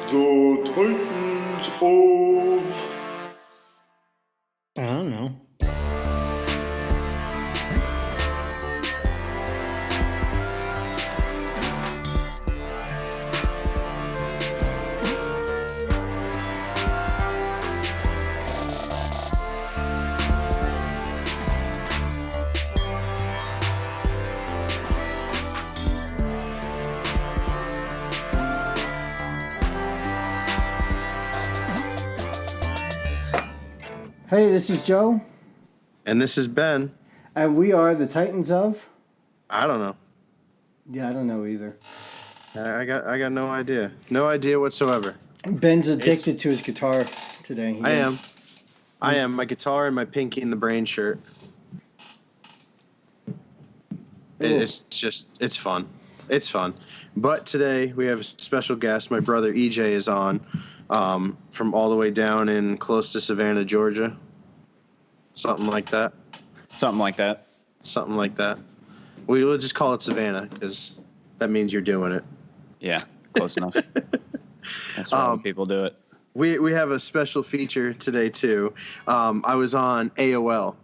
The Titans of... I don't know. Hey, this is Joe, And this is Ben. and we are the Titans of... I don't know. Yeah, I don't know either. I got no idea. No idea whatsoever. Ben's addicted to his guitar today. I am. My guitar and my Pinky in the Brain shirt. It's fun. It's fun. But today we have a special guest. My brother EJ is on from all the way down in close to Savannah, Georgia. Something like that. Something like that. Something like that. We will just call it Savannah because that means you're doing it. Yeah, close enough. That's why people do it. We have a special feature today too. I was on AOL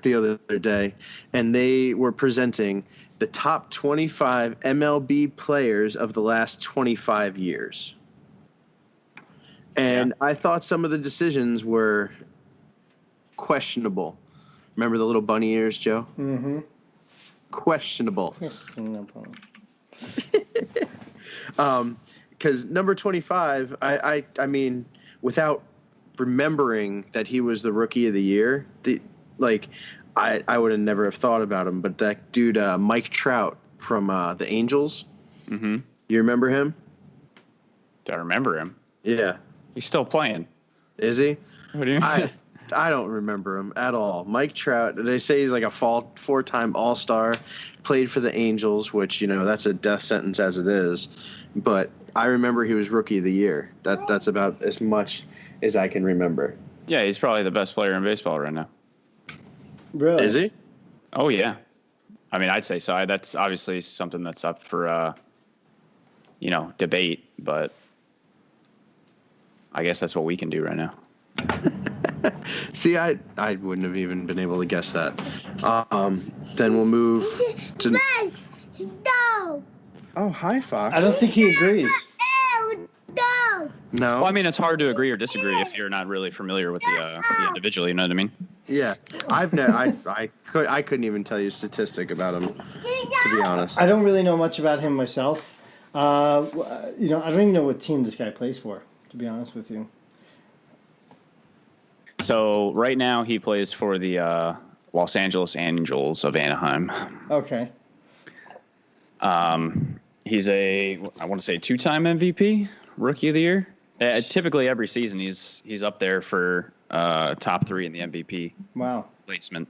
the other day, and they were presenting the top 25 MLB players of the last 25 years. And I thought some of the decisions were questionable. Remember the little bunny ears, Joe? Mm-hmm. Questionable. Because number 25, I mean, without remembering that he was the rookie of the year, I would have never have thought about him. But that dude, Mike Trout from the Angels, Mm-hmm. you remember him? Do I remember him? Yeah. He's still playing. Is he? What do you mean? I don't remember him at all. Mike Trout, they say he's like a four-time All-Star, played for the Angels, which, you know, that's a death sentence as it is. But I remember he was Rookie of the Year. That's about as much as I can remember. Yeah, he's probably the best player in baseball right now. Really? Is he? Oh, yeah. I mean, I'd say so. That's obviously something that's up for, debate, but I guess that's what we can do right now. See, I wouldn't have even been able to guess that. Then we'll move to... No. Oh, hi, Fox. I don't think he agrees. No. No? Well, I mean, it's hard to agree or disagree if you're not really familiar with the individual, you know what I mean? Yeah. I've never... I couldn't even tell you a statistic about him, to be honest. I don't really know much about him myself. I don't even know what team this guy plays for, to be honest with you. So right now he plays for the Los Angeles Angels of Anaheim. Okay. He's I want to say 2-time MVP, Rookie of the Year. Typically every season he's up there for top 3 in the MVP Wow. placement.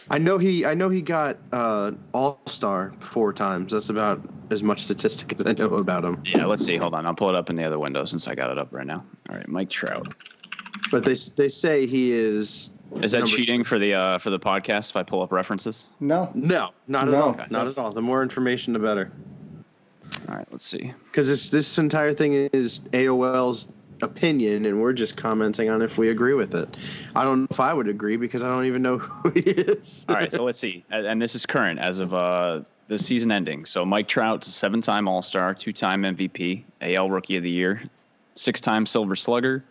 I know he got All-Star 4 times. That's about as much statistic as I know about him. Yeah, let's see. Hold on. I'll pull it up in the other window since I got it up right now. All right, Mike Trout. But they say he is... Is that cheating for the podcast if I pull up references? No. No, not at No. all. Okay. Not at all. The more information, the better. All right, let's see. Because this entire thing is AOL's opinion, and we're just commenting on if we agree with it. I don't know if I would agree because I don't even know who he is. All right, so let's see. And this is current as of the season ending. So Mike Trout's a 7-time All-Star, 2-time MVP, AL Rookie of the Year, 6-time Silver Slugger,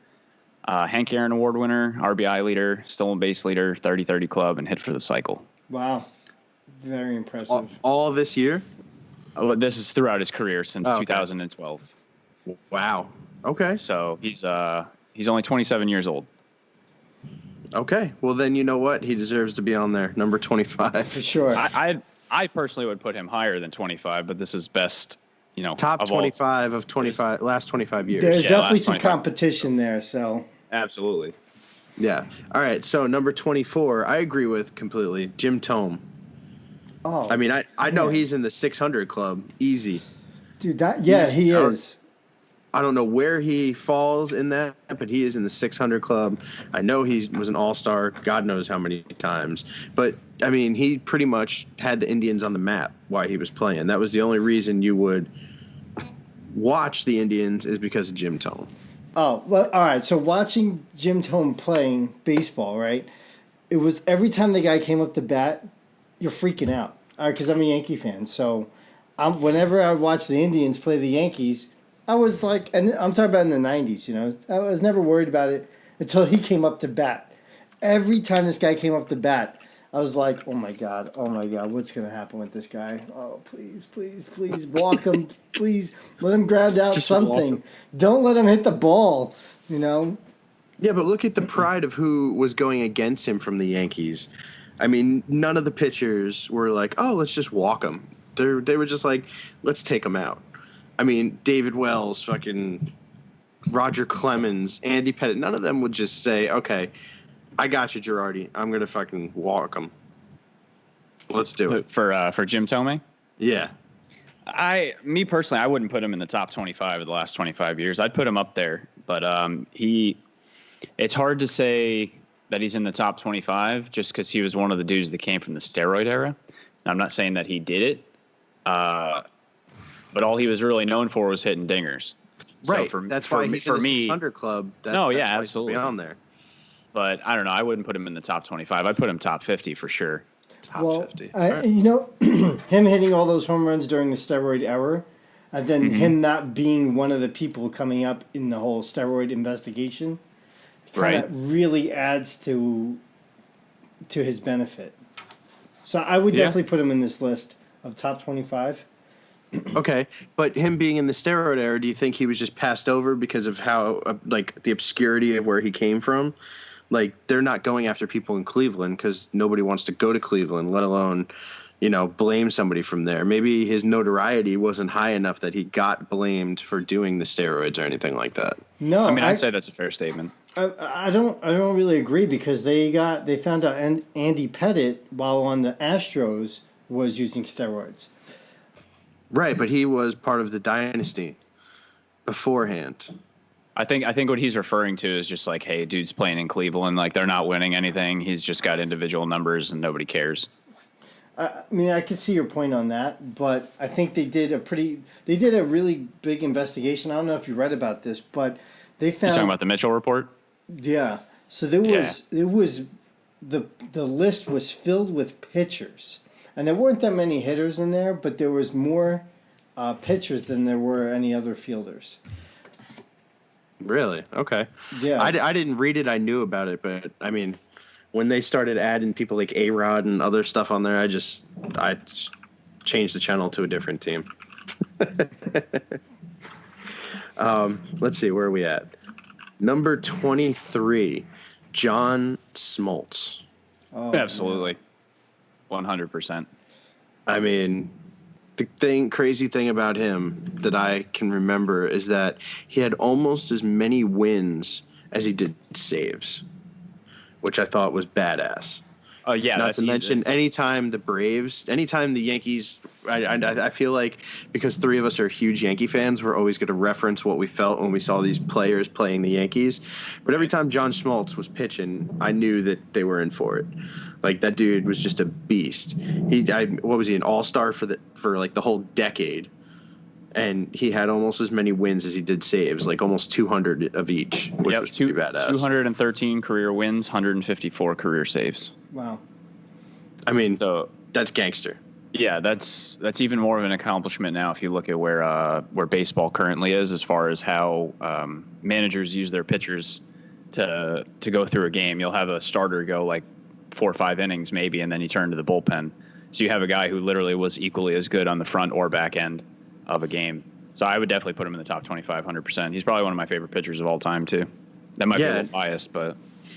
Hank Aaron Award winner, RBI leader, stolen base leader, 30-30 club, and hit for the cycle. Wow. Very impressive. All this year? Oh, this is throughout his career since okay. 2012. Wow. Okay. So he's only 27 years old. Okay. Well, then you know what? He deserves to be on there, number 25. For sure. I personally would put him higher than 25, but this is best, Top of 25 of 25 last 25 years. There's definitely last some 25. competition there, so... Absolutely. Yeah. All right. So number 24, I agree with completely. Jim Thome. Oh. I mean, I know he's in the 600 club. Easy. Dude, he is. I don't know where he falls in that, but he is in the 600 club. I know he was an all-star, God knows how many times. But, I mean, he pretty much had the Indians on the map while he was playing. That was the only reason you would watch the Indians is because of Jim Thome. Oh, well, all right. So watching Jim Thome playing baseball, right? It was every time the guy came up to bat, you're freaking out. All right, because I'm a Yankee fan. So whenever I watch the Indians play the Yankees, I was like, and I'm talking about in the 90s, you know, I was never worried about it until he came up to bat. Every time this guy came up to bat, I was like, oh my God, what's going to happen with this guy? Oh, please, walk him, please. Let him ground out Just walk something. him. Don't let him hit the ball, you know? Yeah, but look at the pride of who was going against him from the Yankees. I mean, none of the pitchers were like, oh, let's just walk him. They were just like, let's take him out. I mean, David Wells, fucking Roger Clemens, Andy Pettitte, none of them would just say, okay, I got you, Girardi. I'm going to fucking walk him. Let's do it. For Jim Thome. Yeah. Me personally, I wouldn't put him in the top 25 of the last 25 years. I'd put him up there, but it's hard to say that he's in the top 25 just because he was one of the dudes that came from the steroid era. And I'm not saying that he did it, but all he was really known for was hitting dingers. Right. So that's why he's in the 600 club. That's why absolutely. He's on there. But I don't know. I wouldn't put him in the top 25. I'd put him top 50 for sure. Top 50. You know, him hitting all those home runs during the steroid era, and then him not being one of the people coming up in the whole steroid investigation, kind of really adds to his benefit. So I would definitely put him in this list of top 25. Okay, but him being in the steroid era, do you think he was just passed over because of how, like, the obscurity of where he came from? Like, they're not going after people in Cleveland because nobody wants to go to Cleveland, let alone, you know, blame somebody from there. Maybe his notoriety wasn't high enough that he got blamed for doing the steroids or anything like that. No, I mean, I'd say that's a fair statement. I don't really agree because they found out Andy Pettitte while on the Astros was using steroids. Right, but he was part of the dynasty beforehand. I think what he's referring to is just like, hey, dude's playing in Cleveland, like they're not winning anything. He's just got individual numbers and nobody cares. I mean, I could see your point on that, but I think they did a really big investigation. I don't know if you read about this, but they found. You talking about the Mitchell report? Yeah. So the list was filled with pitchers, and there weren't that many hitters in there, but there was more pitchers than there were any other fielders. Really? Okay. Yeah. I didn't read it. I knew about it, but I mean, when they started adding people like A-Rod and other stuff on there, I just changed the channel to a different team. Let's see, where are we at? Number 23, John Smoltz. Oh, Absolutely. 100%. I mean, the crazy thing about him that I can remember is that he had almost as many wins as he did saves, which I thought was badass. Oh yeah. Not to mention, anytime the Yankees, I feel like because three of us are huge Yankee fans, we're always going to reference what we felt when we saw these players playing the Yankees. But every time John Smoltz was pitching, I knew that they were in for it. Like, that dude was just a beast. What was he, an all-star for like the whole decade? And he had almost as many wins as he did saves, like almost 200 of each, which was pretty badass. 213 career wins, 154 career saves. Wow. I mean, So that's gangster. yeah, that's even more of an accomplishment now if you look at where baseball currently is as far as how managers use their pitchers to go through a game. You'll have a starter go like 4 or 5 innings maybe, and then you turn to the bullpen. So you have a guy who literally was equally as good on the front or back end of a game. So I would definitely put him in the top 25, 100%. He's probably one of my favorite pitchers of all time too. That might be a little biased, but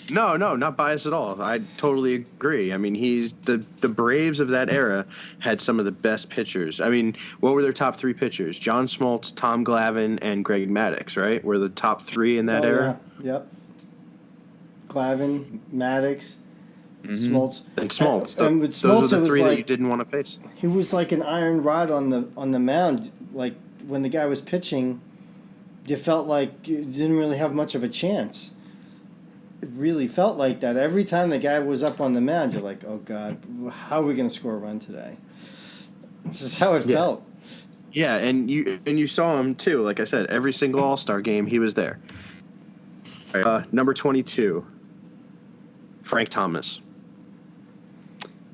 No, not biased at all. I totally agree. I mean, he's the Braves of that era had some of the best pitchers. I mean, what were their top 3 pitchers? John Smoltz, Tom Glavine, and Greg Maddux, right? Were the top 3 in that era? Yeah. Yep. Glavine, Maddux, Smoltz. And Smoltz. And with Those Smoltz, are it the was 3 that like you didn't want to face. he was like an iron rod on the mound. Like when the guy was pitching, you felt like you didn't really have much of a chance. It really felt like that. Every time the guy was up on the mound, you're like, oh God, how are we going to score a run today? This is how it felt. Yeah, and you saw him too. Like I said, every single All-Star game he was there. Number 22, Frank Thomas.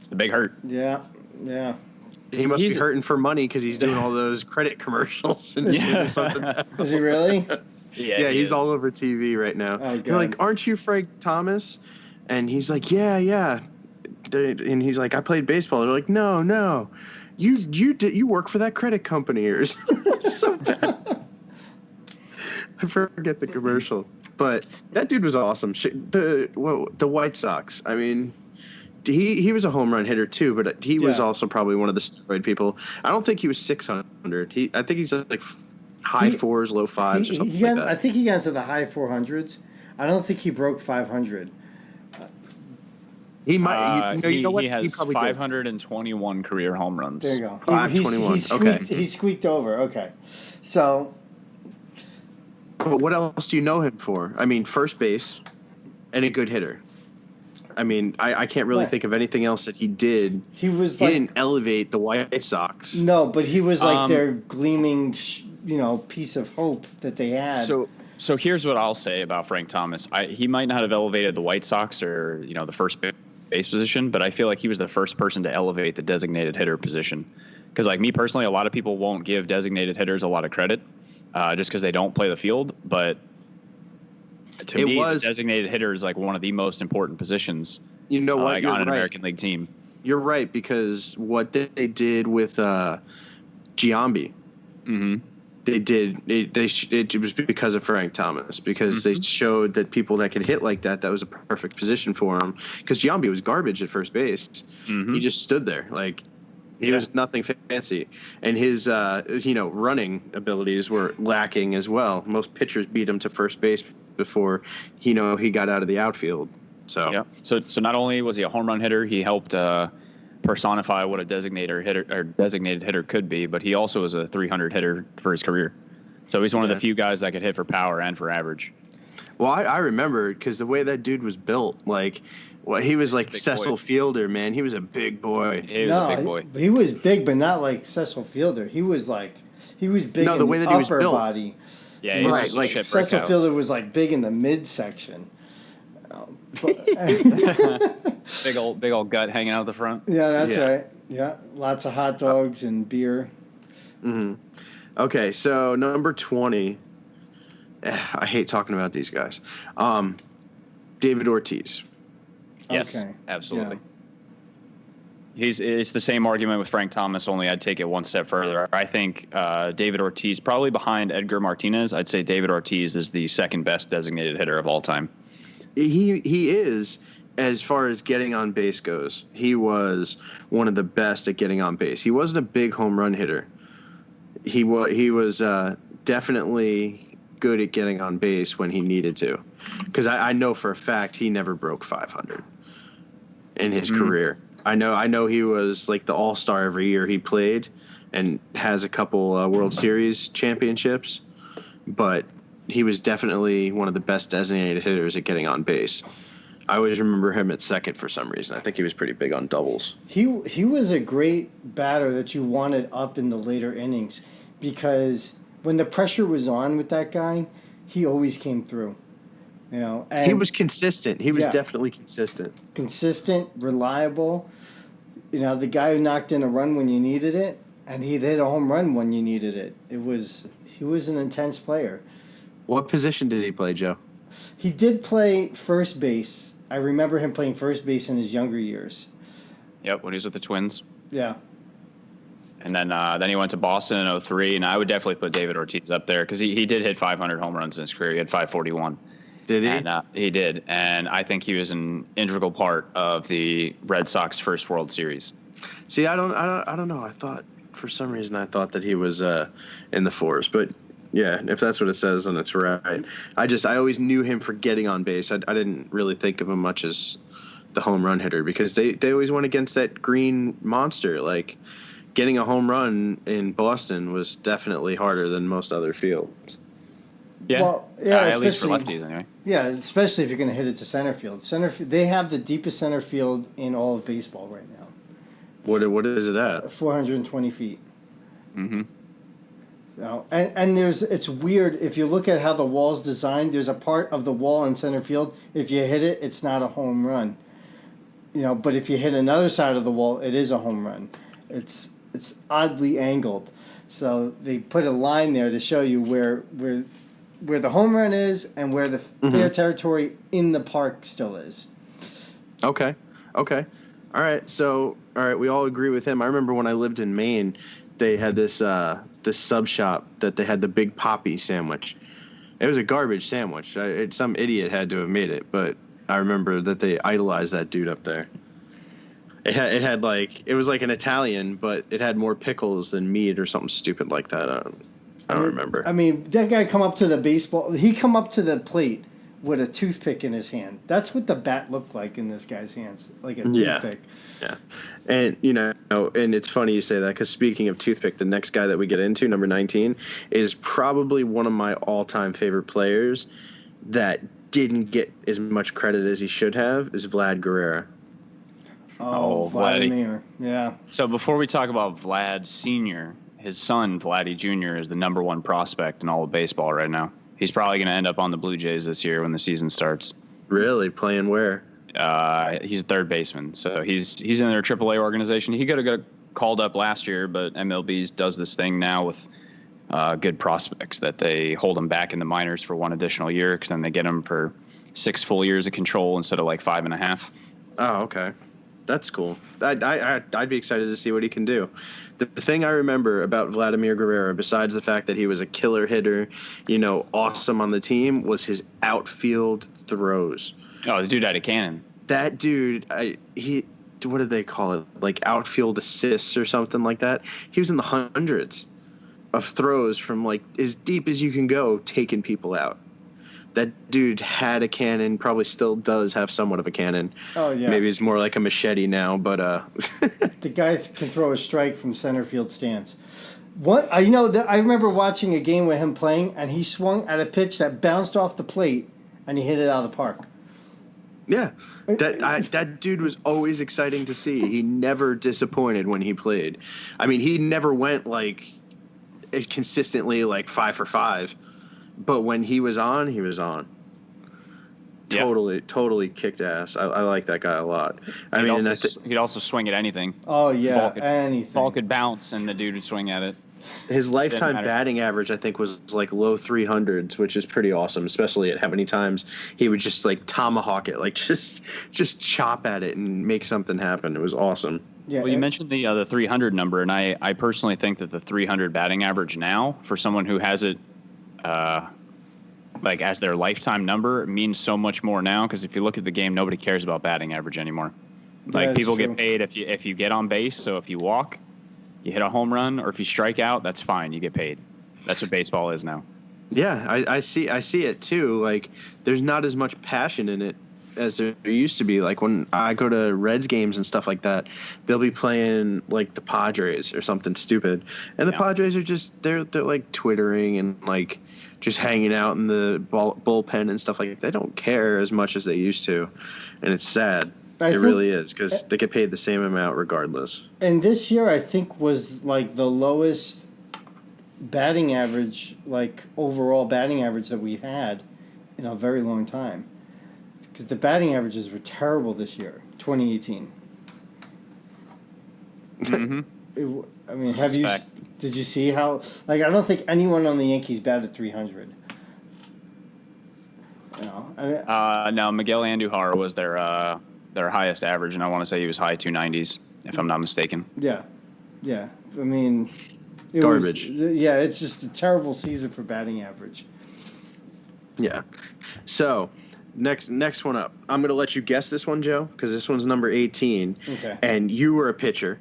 The big hurt. Yeah, yeah. He must be hurting for money because he's doing all those credit commercials and or something. Is he really? Yeah, he's all over TV right now. Oh, They're like, "Aren't you Frank Thomas?" And he's like, "Yeah." And he's like, "I played baseball." They're like, "No, you work for that credit company or something." So bad. I forget the commercial, but that dude was awesome. The White Sox. I mean, he was a home run hitter too, but he was also probably one of the steroid people. I don't think he was 600. I think he's like high fours, low fives, or something like that. I think he got into the high 400s. I don't think he broke 500. He might. You know what? He has probably 521 career home runs. There you go. 521. Okay. He squeaked over. Okay. So. But what else do you know him for? I mean, first base and a good hitter. I mean, I can't really think of anything else that he did. He didn't elevate the White Sox. No, but he was like their gleaming, piece of hope that they had. So here's what I'll say about Frank Thomas. He might not have elevated the White Sox or the first base position, but I feel like he was the first person to elevate the designated hitter position. Because like me personally, a lot of people won't give designated hitters a lot of credit just because they don't play the field. But to me, the designated hitter is like one of the most important positions. You know what? On an American League team. You're right, because what they did with Giambi, it was because of Frank Thomas, because they showed that people that could hit like that was a perfect position for him. Because Giambi was garbage at first base. He just stood there like he was nothing fancy, and his running abilities were lacking as well. Most pitchers beat him to first base before he got out of the outfield. So not only was he a home run hitter, he helped personify what a designated hitter could be, but he also was a 300 hitter for his career. So he's one of the few guys that could hit for power and for average. Well, I remember because the way that dude was built, he was like Cecil Fielder, man. He was a big boy. He was a big boy. He was big, but not like Cecil Fielder. He was big in the upper body. Yeah, he was like Cecil Fielder was like big in the midsection. Big old gut hanging out the front. Yeah, that's right. Yeah, lots of hot dogs and beer. Okay, so number 20. I hate talking about these guys. David Ortiz. Yes, absolutely. Yeah. It's the same argument with Frank Thomas, only I'd take it one step further. I think David Ortiz, probably behind Edgar Martinez, I'd say David Ortiz is the second best designated hitter of all time. He is, as far as getting on base goes. He was one of the best at getting on base. He wasn't a big home run hitter. He was definitely good at getting on base when he needed to, because I know for a fact he never broke 500 in his career. I know he was like the all-star every year he played and has a couple World Series championships, but he was definitely one of the best designated hitters at getting on base. I always remember him at second for some reason. I think he was pretty big on doubles. He was a great batter that you wanted up in the later innings, because when the pressure was on with that guy, he always came through. And he was consistent. He was definitely consistent. Consistent, reliable. The guy who knocked in a run when you needed it, and he'd hit a home run when you needed it. He was an intense player. What position did he play, Joe? He did play first base. I remember him playing first base in his younger years. Yep, when he was with the Twins. Yeah. And then he went to Boston in 2003, and I would definitely put David Ortiz up there because he did hit 500 home runs in his career. He had 541. Did he? And, he did, and I think he was an integral part of the Red Sox first World Series. See, I don't know. I thought for some reason that he was in the fours, but yeah, if that's what it says, then it's right. I always knew him for getting on base. I didn't really think of him much as the home run hitter, because they always went against that green monster. Like, getting a home run in Boston was definitely harder than most other fields. Yeah, at least for lefties anyway. Yeah, especially if you're going to hit it to center field. They have the deepest center field in all of baseball right now. What is it at? 420 feet. No, and it's weird if you look at how the wall's designed. There's a part of the wall in center field. If you hit it, it's not a home run. But if you hit another side of the wall, it is a home run. It's oddly angled, so they put a line there to show you where the home run is and where the fair territory in the park still is. Okay. All right. So, we all agree with him. I remember when I lived in Maine, they had this sub shop that they had the Big Poppy sandwich. It was a garbage sandwich. Some idiot had to have made it, but I remember that they idolized that dude up there. It was like an Italian, but it had more pickles than meat or something stupid like that. I don't remember. I mean, that guy come up to the baseball. He come up to the plate with a toothpick in his hand. That's what the bat looked like in this guy's hands, like a toothpick. Yeah. And, and it's funny you say that because speaking of toothpick, the next guy that we get into, number 19, is probably one of my all-time favorite players that didn't get as much credit as he should have, is Vlad Guerrero. Oh, Vladimir. Yeah. So before we talk about Vlad Sr., his son, Vladdy Jr., is the number one prospect in all of baseball right now. He's probably going to end up on the Blue Jays this year when the season starts. Really? Playing where? He's a third baseman, so he's in their AAA organization. He could have got called up last year, but MLB does this thing now with good prospects that they hold them back in the minors for one additional year because then they get them for 6 full years of control instead of like 5.5. Oh, okay. That's cool. I'd be excited to see what he can do. The thing I remember about Vladimir Guerrero, besides the fact that he was a killer hitter, awesome on the team, was his outfield throws. Oh, the dude had a cannon. That dude, what did they call it? Like outfield assists or something like that. He was in the hundreds of throws from like as deep as you can go, taking people out. That dude had a cannon, probably still does have somewhat of a cannon. Oh, yeah. Maybe it's more like a machete now, but The guy can throw a strike from center field stance. I remember watching a game with him playing, and he swung at a pitch that bounced off the plate, and he hit it out of the park. Yeah, that dude was always exciting to see. He never disappointed when he played. I mean, he never went like consistently like 5 for 5. But when he was on, he was on. Yeah. Totally kicked ass. I like that guy a lot. He'd also swing at anything. Oh, yeah, Anything. Ball anything. could bounce, and the dude would swing at it. His lifetime matter. batting average, I think, was like low 300s, which is pretty awesome, especially at how many times he would just like tomahawk it, like just chop at it and make something happen. It was awesome. Yeah, Well, you mentioned the 300 number, and I personally think that the 300 batting average now, for someone who has it like as their lifetime number, means so much more now because if you look at the game, nobody cares about batting average anymore. Like people get paid if you get on base. So if you walk, you hit a home run, or if you strike out, that's fine. You get paid. That's what baseball is now. Yeah, I see it too. Like there's not as much passion in it as there used to be. Like when I go to Reds games and stuff like that, they'll be playing like the Padres or something stupid, and the Padres are just they're like twittering and like just hanging out in the bullpen and stuff like that. They don't care as much as they used to, and it's sad. It really is because they get paid the same amount regardless. And this year, I think, was like the lowest batting average, like overall batting average that we had in a very long time. Because the batting averages were terrible this year, 2018. Mm-hmm. Did you see how? Like, I don't think anyone on the Yankees batted 300. No, Miguel Andujar was their highest average, and I want to say he was high 290s, if I'm not mistaken. Yeah. I mean, Garbage. It's just a terrible season for batting average. Yeah. So, next one up. I'm going to let you guess this one, Joe, because this one's number 18. Okay. And you were a pitcher,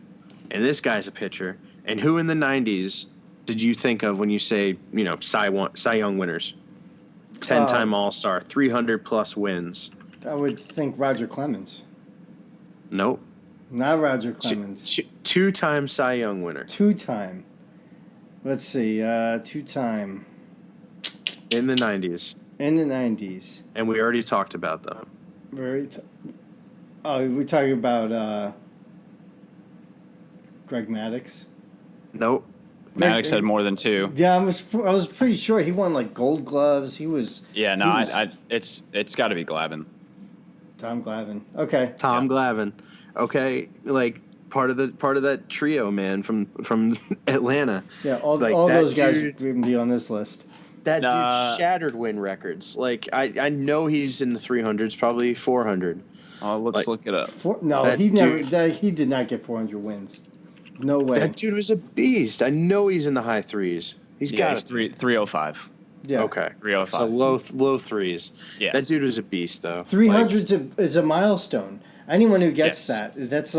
and this guy's a pitcher. And who in the 90s did you think of when you say, Cy Young winners? 10-time All-Star, 300-plus wins. I would think Roger Clemens. Nope. Not Roger Clemens. Two-time Cy Young winner. 2-time. Let's see. 2-time. In the 90s. In the 90s. And we already talked about them. We're talking about Greg Maddux. Nope. Maddox had more than 2. Yeah, I was pretty sure he won like Gold Gloves. He was. Yeah, no, he was- it's got to be Glavine. Tom Glavine. Okay. Tom Glavine. Okay, like part of that trio, man, from Atlanta. Yeah, all Like, all that those guys dude- can be on this list. That Nah. dude shattered win records. Like I know he's in the 300s, probably 400. Let's Like- look it up. That He never. dude- He did not get 400 wins. No way. That dude was a beast. I know he's in the high threes. He's Yeah, got he's it. 305. Yeah. Okay. 305. So low threes. Yes. That dude was a beast, though. 300 is a milestone. Anyone who gets Yes. that's.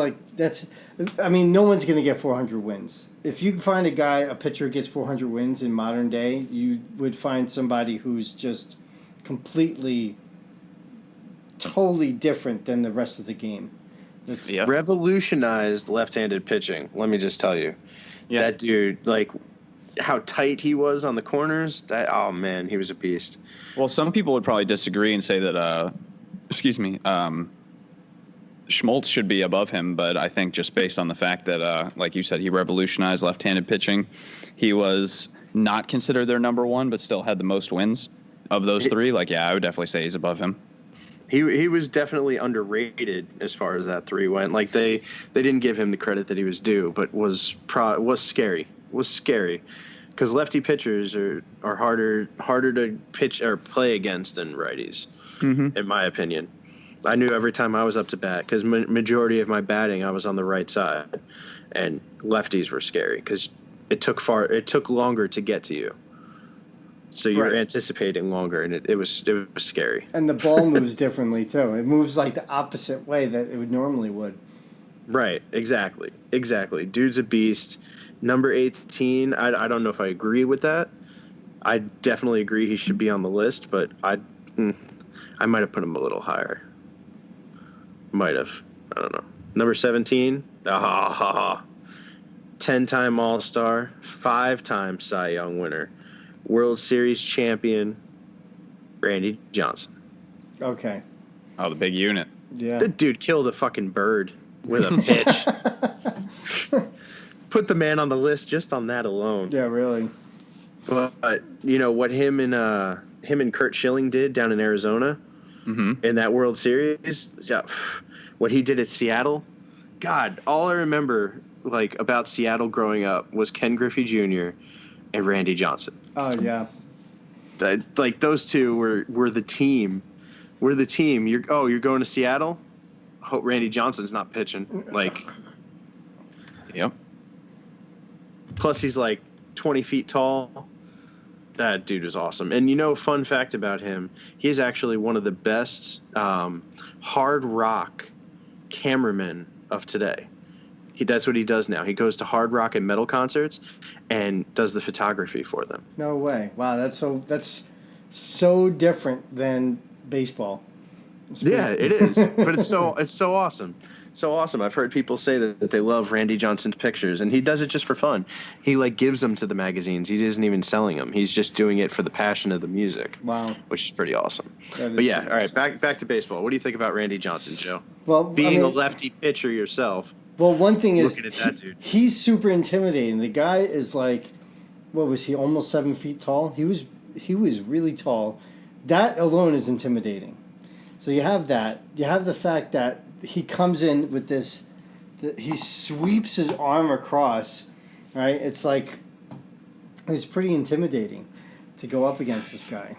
I mean, no one's going to get 400 wins. If you find a pitcher who gets 400 wins in modern day, you would find somebody who's just completely, totally different than the rest of the game. That's Yeah. Revolutionized left-handed pitching. Let me just tell you. Yeah. That dude, like, how tight he was on the corners. Oh man, he was a beast. Well, some people would probably disagree and say that, Schmaltz should be above him, but I think just based on the fact that, like you said, he revolutionized left-handed pitching, he was not considered their number one, but still had the most wins of those 3. Like, yeah, I would definitely say he's above him. He was definitely underrated as far as that 3 went. Like they didn't give him the credit that he was due, but was scary. Was scary because lefty pitchers are harder to pitch or play against than righties, in my opinion. I knew every time I was up to bat because majority of my batting I was on the right side, and lefties were scary because it took longer to get to you. So you're Right. anticipating longer, and it was scary. and the ball moves differently too. It moves like the opposite way that it would normally would. Right, exactly. Dude's a beast. Number 18, I don't know if I agree with that. I definitely agree he should be on the list, but I might have put him a little higher. Might have. I don't know. Number 17, 10-time All-Star, 5-time Cy Young winner, World Series champion, Randy Johnson. Okay. Oh, the big unit. Yeah. The dude killed a fucking bird with a pitch. Put the man on the list just on that alone. Yeah, really. But you know what him and Kurt Schilling did down in Arizona in that World Series, yeah, what he did at Seattle. God, all I remember like about Seattle growing up was Ken Griffey Jr. and Randy Johnson. Oh yeah. Like those two were the team. We're the team. You're going to Seattle? Hope Randy Johnson's not pitching. Like, Yep. plus he's like 20 feet tall. That dude is awesome. And fun fact about him, he is actually one of the best hard rock cameramen of today. That's what he does now. He goes to hard rock and metal concerts and does the photography for them. No way. Wow, that's so different than baseball. Yeah, it is. But it's so awesome. So awesome. I've heard people say that they love Randy Johnson's pictures, and he does it just for fun. He gives them to the magazines. He isn't even selling them. He's just doing it for the passion of the music. Wow. Which is pretty awesome. That is But yeah, pretty all right, back to baseball. What do you think about Randy Johnson, Joe? Well, Being a lefty pitcher yourself, Well, one thing is, looking at that dude. he's super intimidating. The guy is like, what was he? Almost 7 feet tall. He was really tall. That alone is intimidating. So you have that. You have the fact that he comes in with this. He sweeps his arm across. Right. It's pretty intimidating to go up against this guy.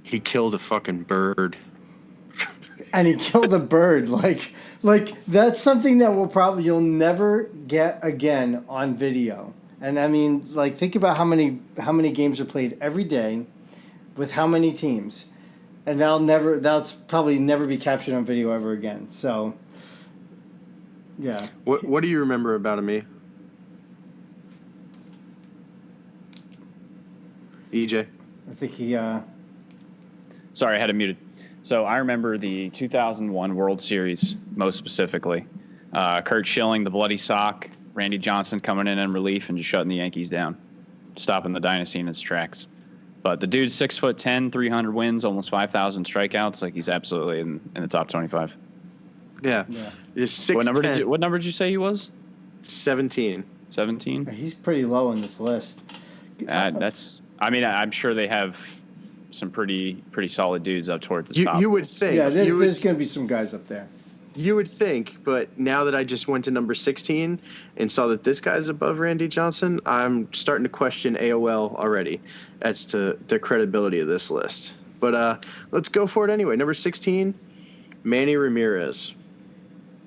He killed a fucking bird. And he killed a bird. Like that's something that you'll never get again on video. And I mean, think about how many games are played every day, with how many teams, and that's probably never be captured on video ever again. So, yeah. What do you remember about him, EJ? I think he. Sorry, I had it muted. So I remember the 2001 World Series most specifically. Kurt Schilling, the bloody sock, Randy Johnson coming in relief and just shutting the Yankees down, stopping the dynasty in its tracks. But the dude's 6'10", 300 wins, almost 5,000 strikeouts. Like, he's absolutely in the top 25. Yeah. Yeah. He's 6'10". What number did you say he was? 17. 17. He's pretty low on this list. I'm sure they have some pretty solid dudes up towards the top. You would think. Yeah, there's going to be some guys up there. You would think, but now that I just went to number 16 and saw that this guy's above Randy Johnson, I'm starting to question AOL already as to the credibility of this list. But let's go for it anyway. Number 16, Manny Ramirez.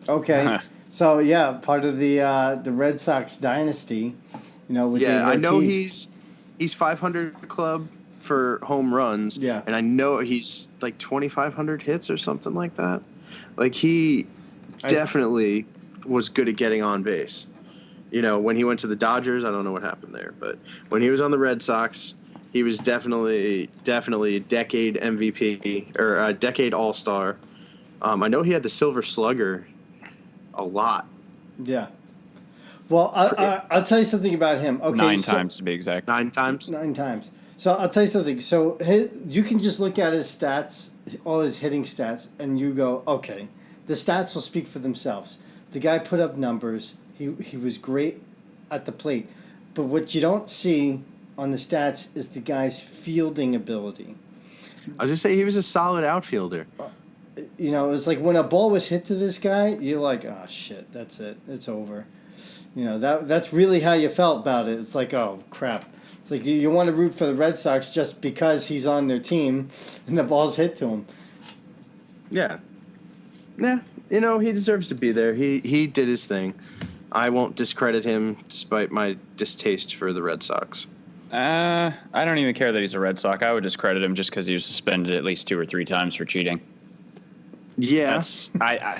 Okay. So, yeah, part of the Red Sox dynasty. With Yeah, David I know Ortiz. he's 500 club for home runs. Yeah. And I know he's like 2,500 hits or something like that. Like he definitely was good at getting on base. When he went to the Dodgers, I don't know what happened there, but when he was on the Red Sox, he was definitely a decade MVP or a decade All-Star. I know he had the Silver Slugger a lot. Yeah. Well, I'll tell you something about him. Okay, 9 times to be exact. 9 times. 9 times. So I'll tell you something. So you can just look at his stats, all his hitting stats, and you go, okay, the stats will speak for themselves. The guy put up numbers. He was great at the plate. But what you don't see on the stats is the guy's fielding ability. I was just say he was a solid outfielder. It's like when a ball was hit to this guy, you're like, oh, shit, that's it. It's over. That's really how you felt about it. It's like, oh, crap. It's like you want to root for the Red Sox just because he's on their team and the ball's hit to him. Yeah. Yeah, he deserves to be there. He did his thing. I won't discredit him despite my distaste for the Red Sox. I don't even care that he's a Red Sox. I would discredit him just because he was suspended at least 2 or 3 times for cheating. Yeah. I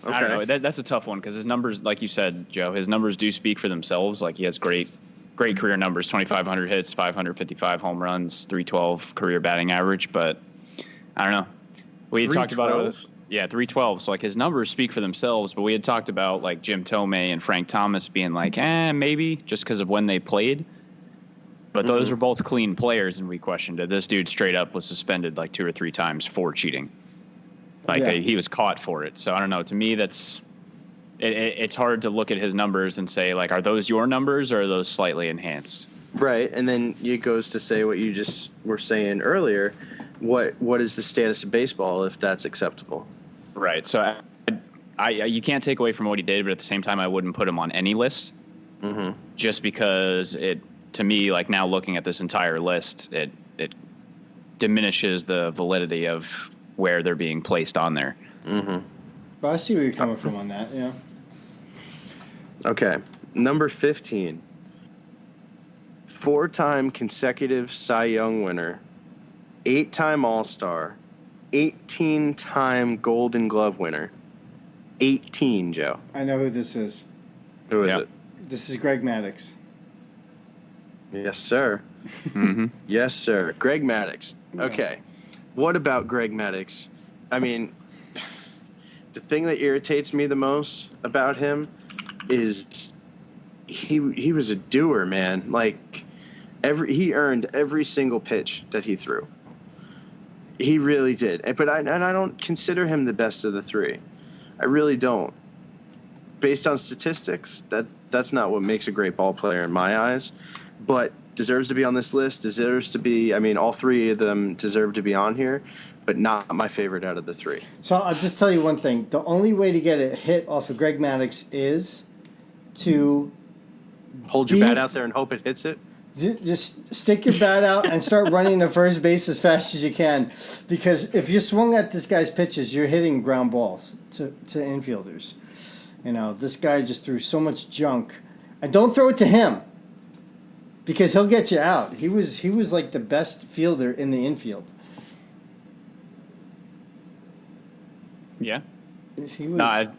don't know. That's a tough one because his numbers, like you said, Joe, his numbers do speak for themselves. Like he has great career numbers: 2,500 hits, 555 home runs, 312 career batting average. But I don't know. We had talked about it. 312. So like his numbers speak for themselves. But we had talked about like Jim Tomei and Frank Thomas being like, maybe just because of when they played. But those were both clean players, and we questioned it. This dude straight up was suspended like 2 or 3 times for cheating. He was caught for it. So I don't know. To me, it's hard to look at his numbers and say, like, are those your numbers or are those slightly enhanced? Right. And then it goes to say what you just were saying earlier. What is the status of baseball if that's acceptable? Right. So you can't take away from what he did, but at the same time, I wouldn't put him on any list. Mm-hmm. Just because to me, like now looking at this entire list, it diminishes the validity of where they're being placed on there. Mm-hmm. But I see where you're coming from on that, yeah. Okay. Number 15. 4-time consecutive Cy Young winner. 8-time All-Star. 18-time Golden Glove winner. 18, Joe. I know who this is. Who is it? This is Greg Maddux. Yes, sir. Mm-hmm. Yes, sir. Greg Maddux. Yeah. Okay. What about Greg Maddux? I mean, the thing that irritates me the most about him is he was a doer, man. Like he earned every single pitch that he threw. He really did. But I don't consider him the best of the 3. I really don't. Based on statistics, that's not what makes a great ball player in my eyes. But deserves to be on this list, deserves to be, all 3 of them deserve to be on here, but not my favorite out of the 3. So I'll just tell you one thing. The only way to get a hit off of Greg Maddux is to Hold your bat out there and hope it hits it? just stick your bat out and start running to first base as fast as you can. Because if you swung at this guy's pitches, you're hitting ground balls to infielders. This guy just threw so much junk. And don't throw it to him. Because he'll get you out. He was like the best fielder in the infield. Yeah. He was. No,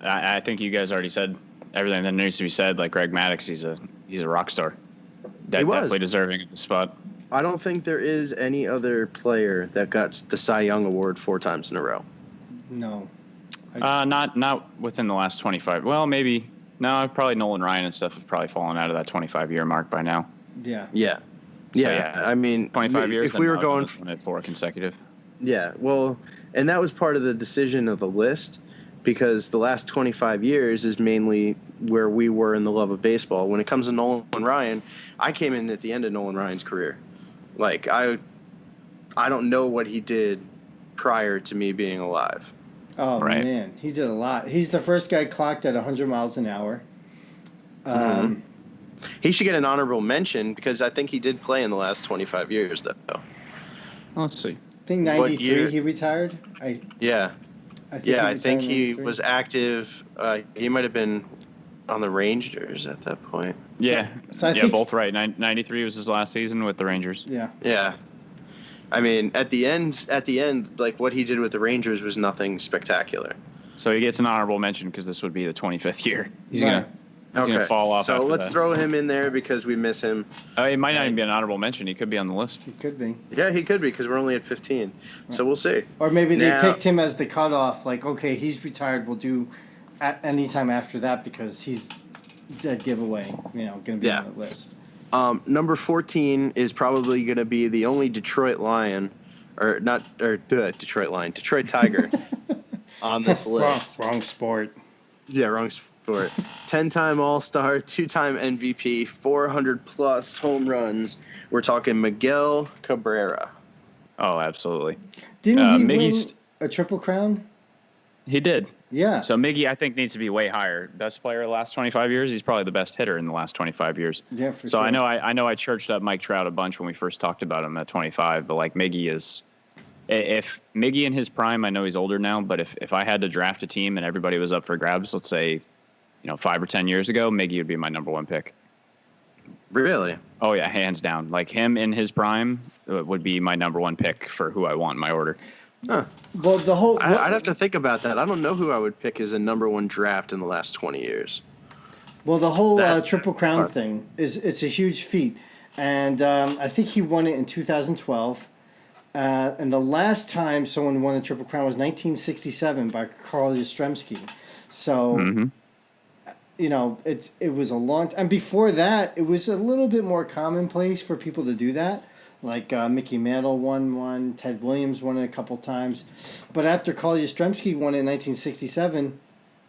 I think you guys already said everything that needs to be said. Like Greg Maddux, he's a rock star. Definitely deserving of the spot. I don't think there is any other player that got the Cy Young Award 4 times in a row. No. Not within the last 25. Well, maybe. No, probably Nolan Ryan and stuff have probably fallen out of that 25-year mark by now. Yeah. Yeah. So, yeah. I mean, 25 years. If we were going at 4 consecutive. Yeah. Well, and that was part of the decision of the list because the last 25 years is mainly where we were in the love of baseball. When it comes to Nolan Ryan, I came in at the end of Nolan Ryan's career. Like I don't know what he did prior to me being alive. Oh Right. man, he did a lot. He's the first guy clocked at 100 miles an hour. He should get an honorable mention because I think he did play in the last 25 years, though. Let's see. I think What 93 year? he retired. Yeah, I think yeah. I retired think in he 93. was active. He might have been on the Rangers at that point. Yeah. So I yeah, think- both right. 93 was his last season with the Rangers. Yeah. Yeah. I mean, at the end, like what he did with the Rangers was nothing spectacular. So he gets an honorable mention because this would be the 25th year. He's Right. gonna fall off. So after let's that. throw him in there because we miss him. It might not even be an honorable mention. He could be on the list. He could be. Yeah, he could be because we're only at 15. So we'll see. Or maybe they Now- picked him as the cutoff. Like, okay, he's retired. We'll do at any time after that because he's dead giveaway. You know, going to be Yeah. on the list. Number 14 is probably going to be the only Detroit Lion, Detroit Tiger on this list. Wrong sport. Yeah, wrong sport. 10-time All-Star, 2-time MVP, 400-plus home runs. We're talking Miguel Cabrera. Oh, absolutely. Didn't he Miggy's- win a triple crown? He did. Yeah. So Miggy, I think, needs to be way higher. Best player of the last 25 years. He's probably the best hitter in the last 25 years. Yeah, for So sure. I know I churched up Mike Trout a bunch when we first talked about him at 25, but like Miggy is, if Miggy in his prime, I know he's older now, but if I had to draft a team and everybody was up for grabs, let's say, 5 or 10 years ago, Miggy would be my number one pick. Really? Oh yeah, hands down. Like him in his prime would be my number one pick for who I want in my order. Huh. Well, the whole. I'd have to think about that. I don't know who I would pick as a number one draft in the last 20 years. Well, the whole That- triple crown thing it's a huge feat, and I think he won it in 2012. And the last time someone won a triple crown was 1967 by Carl Yastrzemski. So, it was a long time. And before that, it was a little bit more commonplace for people to do that. Like Mickey Mantle won one, Ted Williams won it a couple times. But after Carl Yastrzemski won it in 1967,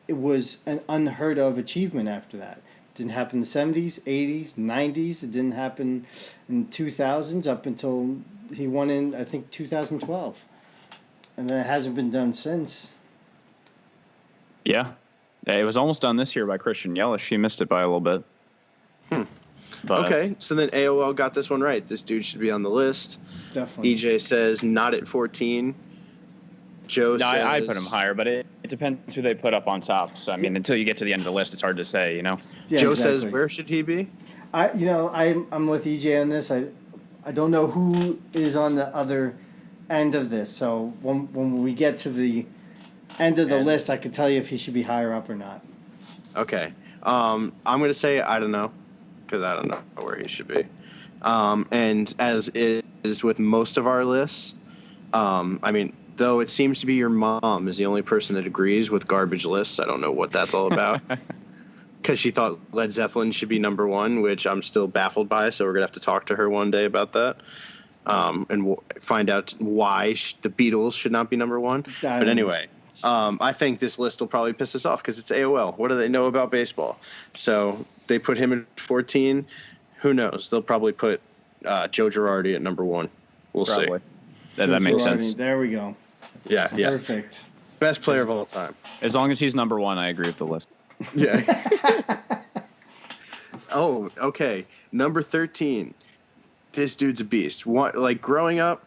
it was an unheard of achievement after that. It didn't happen in the 70s, 80s, 90s. It didn't happen in 2000s up until he won in, I think, 2012. And then it hasn't been done since. Yeah. It was almost done this year by Christian Yelich. He missed it by a little bit. But, Okay, so then AOL got this one right. This dude should be on the list. Definitely. EJ says not at 14. Joe No, says I'd put him higher, but it depends who they put up on top. So, I mean, until you get to the end of the list, it's hard to say, Yeah, Joe says exactly. where should he be? I'm with EJ on this. I don't know who is on the other end of this. So when we get to the end of the list, I could tell you if he should be higher up or not. Okay. I'm going to say I don't know because I don't know where he should be. And as is with most of our lists, I mean, though it seems to be your mom is the only person that agrees with garbage lists. I don't know what that's all about. Because she thought Led Zeppelin should be number one, which I'm still baffled by. So we're going to have to talk to her one day about that. And find out why the Beatles should not be number one. But anyway, I think this list will probably piss us off because it's AOL. What do they know about baseball? So they put him at 14. Who knows? They'll probably put Joe Girardi at number one. We'll probably. see. That makes Girardi, sense. There we go. Yeah. Perfect. Best player of all time. As long as he's number one, I agree with the list. Yeah. Oh, okay. Number 13. This dude's a beast. Like growing up,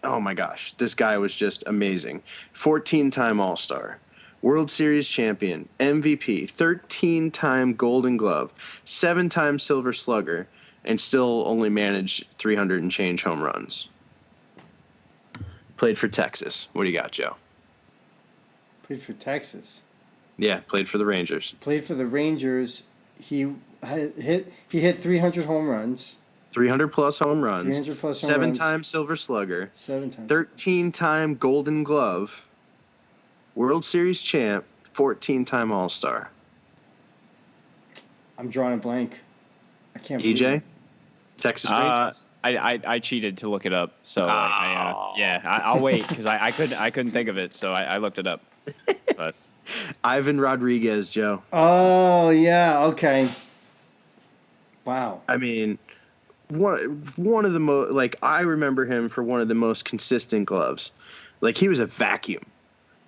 oh my gosh, this guy was just amazing. 14-time All-Star, World Series champion, MVP, 13-time Golden Glove, 7-time Silver Slugger, and still only managed 300 and change home runs. Played for Texas. What do you got, Joe? Played for Texas. Yeah, played for the Rangers. Played for the Rangers. He hit 300 home runs. 300-plus home runs. 300-plus home runs. 7-time Silver Slugger. 7 times. 13-time Golden Glove, World Series champ, 14-time All-Star. I'm drawing a blank. I can't. believe EJ, it. Texas Rangers. I cheated to look it up. So I'll wait because I couldn't think of it. So I looked it up. But Ivan Rodriguez, Joe. Oh yeah, okay. Wow. I mean, one of the most, like, I remember him for one of the most consistent gloves. Like, he was a vacuum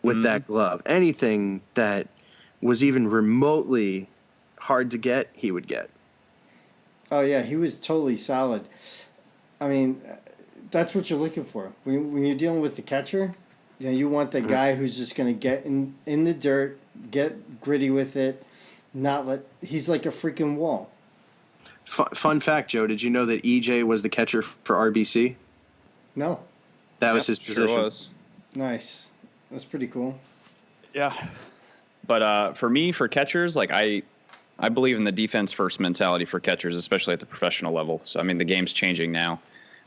with that glove. Anything that was even remotely hard to get, he would get. Oh yeah, he was totally solid. I mean, that's what you're looking for when you're dealing with the catcher. You know, you want the guy who's just going to get in the dirt, get gritty with it, not let. He's like a freaking wall. Fun fact, Joe, did you know that EJ was the catcher for RBC? No. That was his position. Sure was. Nice. That's pretty cool. Yeah. But for me, for catchers, like I believe in the defense first mentality for catchers, especially at the professional level. So, I mean, the game's changing now.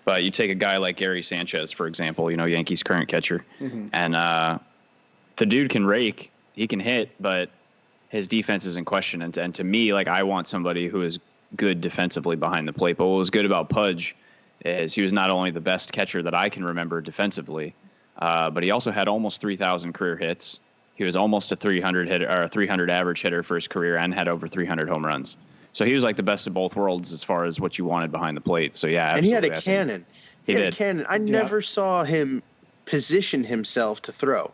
But you take a guy like Gary Sanchez, for example, you know, Yankees' current catcher, and the dude can rake, he can hit, but his defense is in question. And to me, like, I want somebody who is good defensively behind the plate. But what was good about Pudge is he was not only the best catcher that I can remember defensively, but he also had almost 3,000 career hits. He was almost a 300 hitter or a 300 average hitter for his career and had over 300 home runs. So he was like the best of both worlds as far as what you wanted behind the plate. So yeah, and he had absolutely, a cannon. He had a cannon. I never saw him position himself to throw.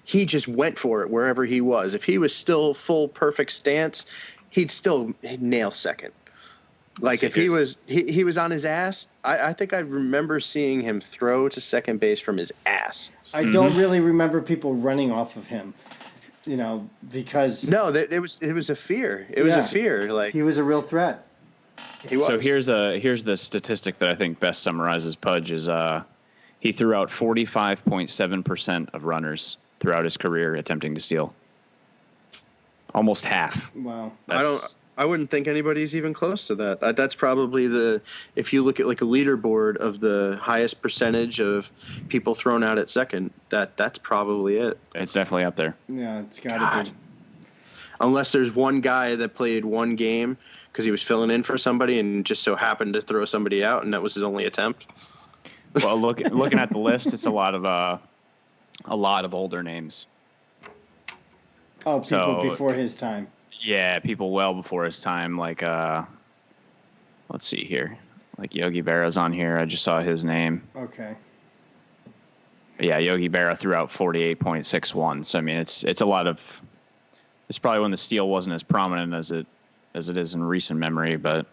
He just went for it wherever he was. If he was still full perfect stance, he'd nail second. Like if he was on his ass, I think I remember seeing him throw to second base from his ass. I don't really remember people running off of him, you know, because it was a fear. It was a fear. Like he was a real threat. He was. So here's the statistic that I think best summarizes Pudge is he threw out 45.7% of runners throughout his career attempting to steal. Almost half. Wow. I wouldn't think anybody's even close to that. That's probably if you look at like a leaderboard of the highest percentage of people thrown out at second, that's probably it. It's definitely up there. Yeah, it's got to be. Unless there's one guy that played one game because he was filling in for somebody and just so happened to throw somebody out, and that was his only attempt. Well, looking at the list, it's a lot of older names. Oh, people before his time. Yeah, people well before his time. Like, let's see here. Like Yogi Berra's on here. I just saw his name. Okay. But yeah, Yogi Berra threw out 48.61. So I mean, it's a lot of. It's probably when the steal wasn't as prominent as it is in recent memory, but.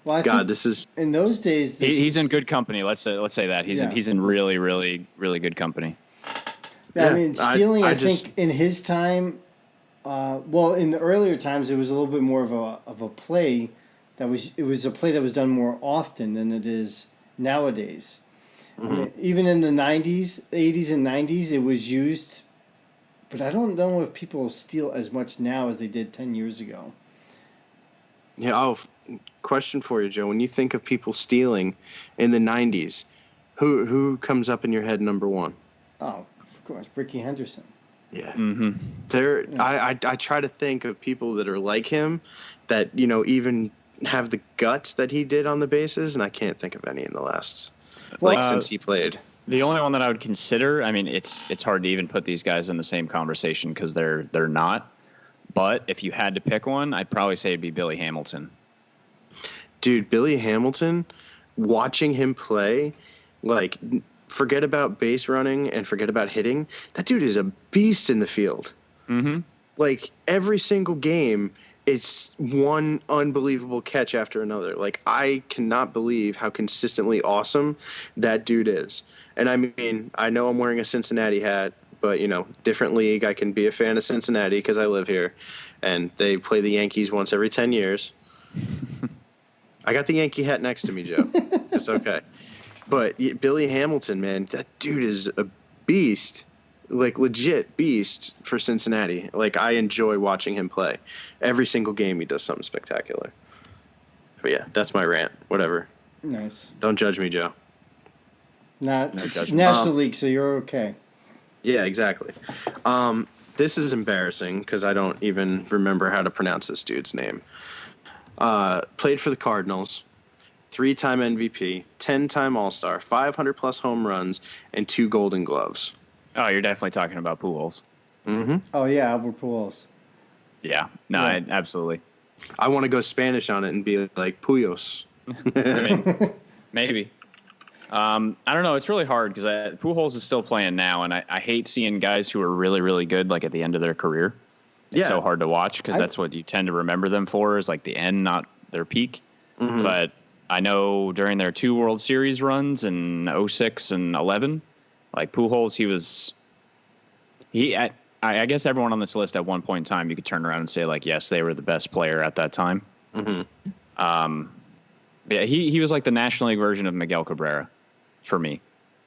Well, I think this is in those days. He's in good company. Let's say that he's in really, really, really good company. Yeah, I mean, stealing. I think in his time. Well, in the earlier times, it was a little bit more of a play it was a play that was done more often than it is nowadays. I mean, even in the 90s, 80s, and 90s, it was used, but I don't know if people steal as much now as they did 10 years ago. Yeah. Question for you, Joe. When you think of people stealing in the 90s, who comes up in your head number one? Oh, of course, Ricky Henderson. Yeah. I try to think of people that are like him that, you know, even have the guts that he did on the bases, and I can't think of any in the last since he played. The only one that I would consider, I mean, it's hard to even put these guys in the same conversation because they're not. But if you had to pick one, I'd probably say it'd be Billy Hamilton. Dude, Billy Hamilton, watching him play, like, forget about base running and forget about hitting. That dude is a beast in the field. Mm-hmm. Like, every single game, it's one unbelievable catch after another. Like, I cannot believe how consistently awesome that dude is. And I mean, I know I'm wearing a Cincinnati hat, but, you know, different league. I can be a fan of Cincinnati because I live here. And they play the Yankees once every 10 years. I got the Yankee hat next to me, Joe. It's okay. But Billy Hamilton, man, that dude is a beast, like legit beast for Cincinnati. Like, I enjoy watching him play. Every single game he does something spectacular. But yeah, that's my rant. Whatever. Nice. Don't judge me, Joe. It's National League, so you're okay. Yeah, exactly. This is embarrassing because I don't even remember how to pronounce this dude's name. Played for the Cardinals. 3-time MVP, 10-time All-Star, 500-plus home runs, and 2 Golden Gloves. Oh, you're definitely talking about Pujols. Mm-hmm. Oh yeah, Albert Pujols. Yeah. No, Yeah. Absolutely. I want to go Spanish on it and be like Puyos. Maybe. I don't know. It's really hard because Pujols is still playing now, and I hate seeing guys who are really, really good like at the end of their career. It's so hard to watch because that's what you tend to remember them for is like the end, not their peak. Mm-hmm. But I know during their 2 World Series runs in 06 and 11, like Pujols, I guess everyone on this list at one point in time, you could turn around and say like, yes, they were the best player at that time. Mm-hmm. Yeah, he was like the National League version of Miguel Cabrera for me.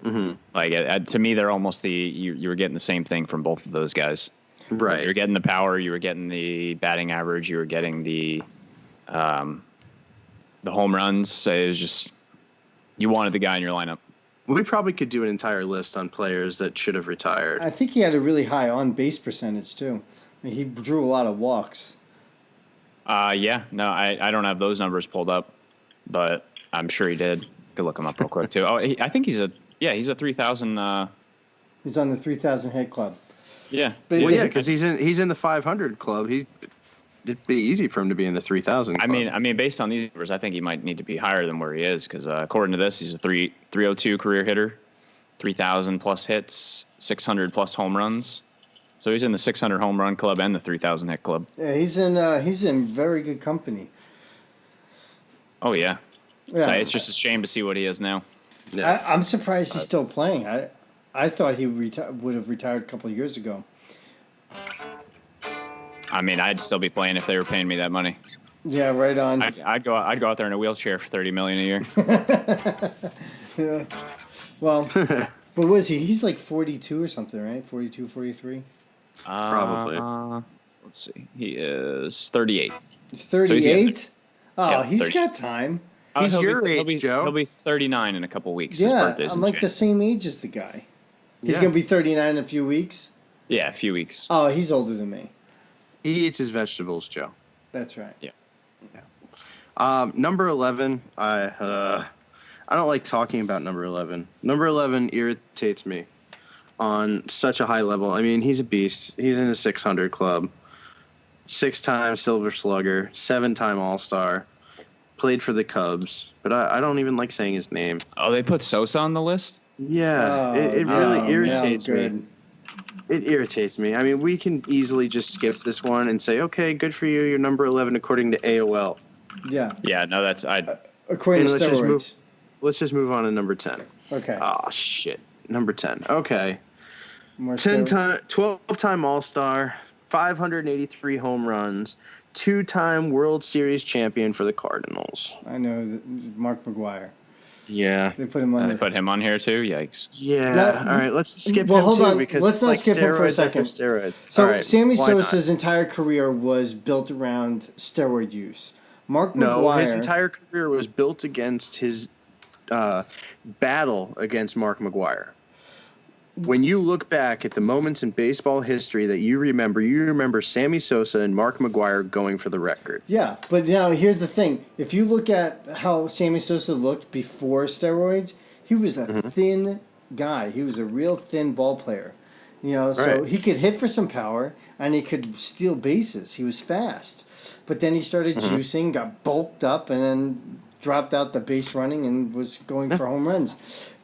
Mm-hmm. Like to me, they're almost you were getting the same thing from both of those guys. Right. You're getting the power, you were getting the batting average, you were getting the home runs. So it was just you wanted the guy in your lineup. We probably could do an entire list on players that should have retired. I think he had a really high on-base percentage too. I mean, he drew a lot of walks. Yeah, no, I don't have those numbers pulled up, but I'm sure he did. Could look him up real quick too. Oh, I think he's a 3,000. He's on the 3,000 hit club. Yeah, But Well, it- yeah, because he's in the 500 club. It'd be easy for him to be in the 3,000 club. I mean, based on these numbers, I think he might need to be higher than where he is because according to this, he's a 302 career hitter, 3,000 plus hits, 600 plus home runs. So he's in the 600 home run club and the 3,000 hit club. Yeah, he's in very good company. Oh yeah. Yeah. So it's just a shame to see what he is now. Yeah. I'm surprised he's still playing. I thought he would have retired a couple of years ago. I mean, I'd still be playing if they were paying me that money. Yeah, right on. I'd go out there in a wheelchair for $30 million a year. Yeah. Well, but was he? He's like 42 or something, right? 42, 43? Probably. Let's see. He is 38. He's So he's 38? Oh, yeah, he's 30. got time. He's He'll your be- he'll age, be- Joe. He'll be 39 in a couple weeks. His Yeah, birthday's I'm in like the January. same age as the guy. He's Yeah. going to be 39 in a few weeks. Yeah, a few weeks. Oh, he's older than me. He eats his vegetables, Joe. That's right. Number 11, I don't like talking about number 11. Number 11 irritates me on such a high level. I mean, he's a beast. He's in a 600 club. 6-time Silver Slugger, 7-time All-Star. Played for the Cubs, but I don't even like saying his name. Oh, they put Sosa on the list? Yeah, it Oh, really no, irritates me. good. It irritates me. I mean, we can easily just skip this one and say, okay, good for you. You're number 11 according to AOL. Yeah. Yeah, no, that's According to Let's just move- steroids. Let's just move on to number 10. Okay. Oh, shit. Number 10. Okay. More 12-time All-Star, 583 home runs, 2-time World Series champion for the Cardinals. I know Mark McGuire. Yeah. They put him on they the. put him on here too. Yikes. Yeah. No, All right. Let's skip well, him hold too on. because Let's it's not like skip him for a steroids after second. steroids. So All right, Sammy why not? Sosa's entire career was built around steroid use. Mark No, McGuire. his entire career was built against his battle against Mark McGuire. When you look back at the moments in baseball history that you remember Sammy Sosa and Mark McGuire going for the record. Yeah, but now here's the thing. If you look at how Sammy Sosa looked before steroids, he was a thin guy. He was a real thin ball player. You know, so Right. he could hit for some power and he could steal bases. He was fast. But then he started juicing, got bulked up, and then dropped out the base running and was going for home runs.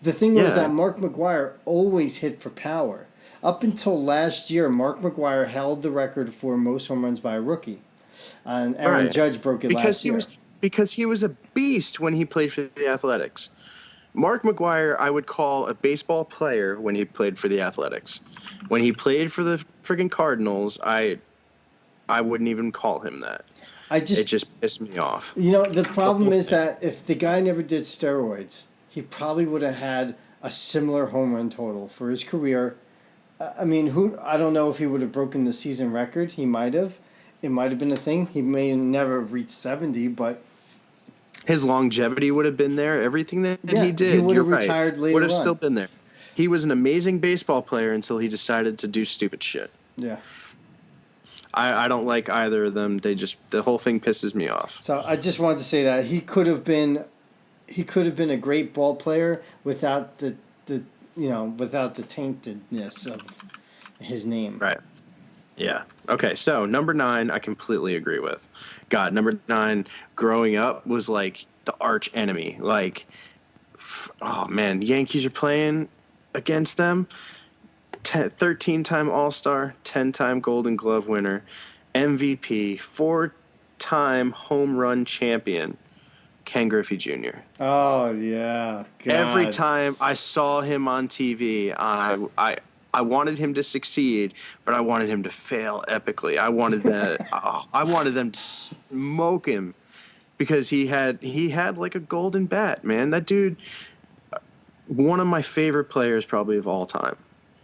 The thing was Yeah. that Mark McGuire always hit for power. Up until last year, Mark McGuire held the record for most home runs by a rookie. And Aaron Right. Judge broke it last year. Because he was a beast when he played for the Athletics. Mark McGuire, I would call a baseball player when he played for the Athletics. When he played for the friggin' Cardinals, I wouldn't even call him that. It just pissed me off. You know, the problem is that if the guy never did steroids, he probably would have had a similar home run total for his career. I mean, I don't know if he would have broken the season record. He might have. It might have been a thing. He may never have reached 70, but His longevity would have been there. Everything that Yeah, he did, he would you're have right, retired later would have on. still been there. He was an amazing baseball player until he decided to do stupid shit. yeah. I don't like either of them. The whole thing pisses me off. So I just wanted to say that he could have been he could have been a great ball player without the without the taintedness of his name. Right. Yeah. Okay. So number 9, I completely agree with. God, number 9, growing up was like the arch enemy. Like, oh man, Yankees are playing against them. 13-time All-Star, 10-time Golden Glove winner, MVP, 4-time home run champion, Ken Griffey Jr. Oh yeah. God. Every time I saw him on TV, I wanted him to succeed, but I wanted him to fail epically. I wanted that. I wanted them to smoke him because he had like a golden bat, man. That dude, one of my favorite players probably of all time.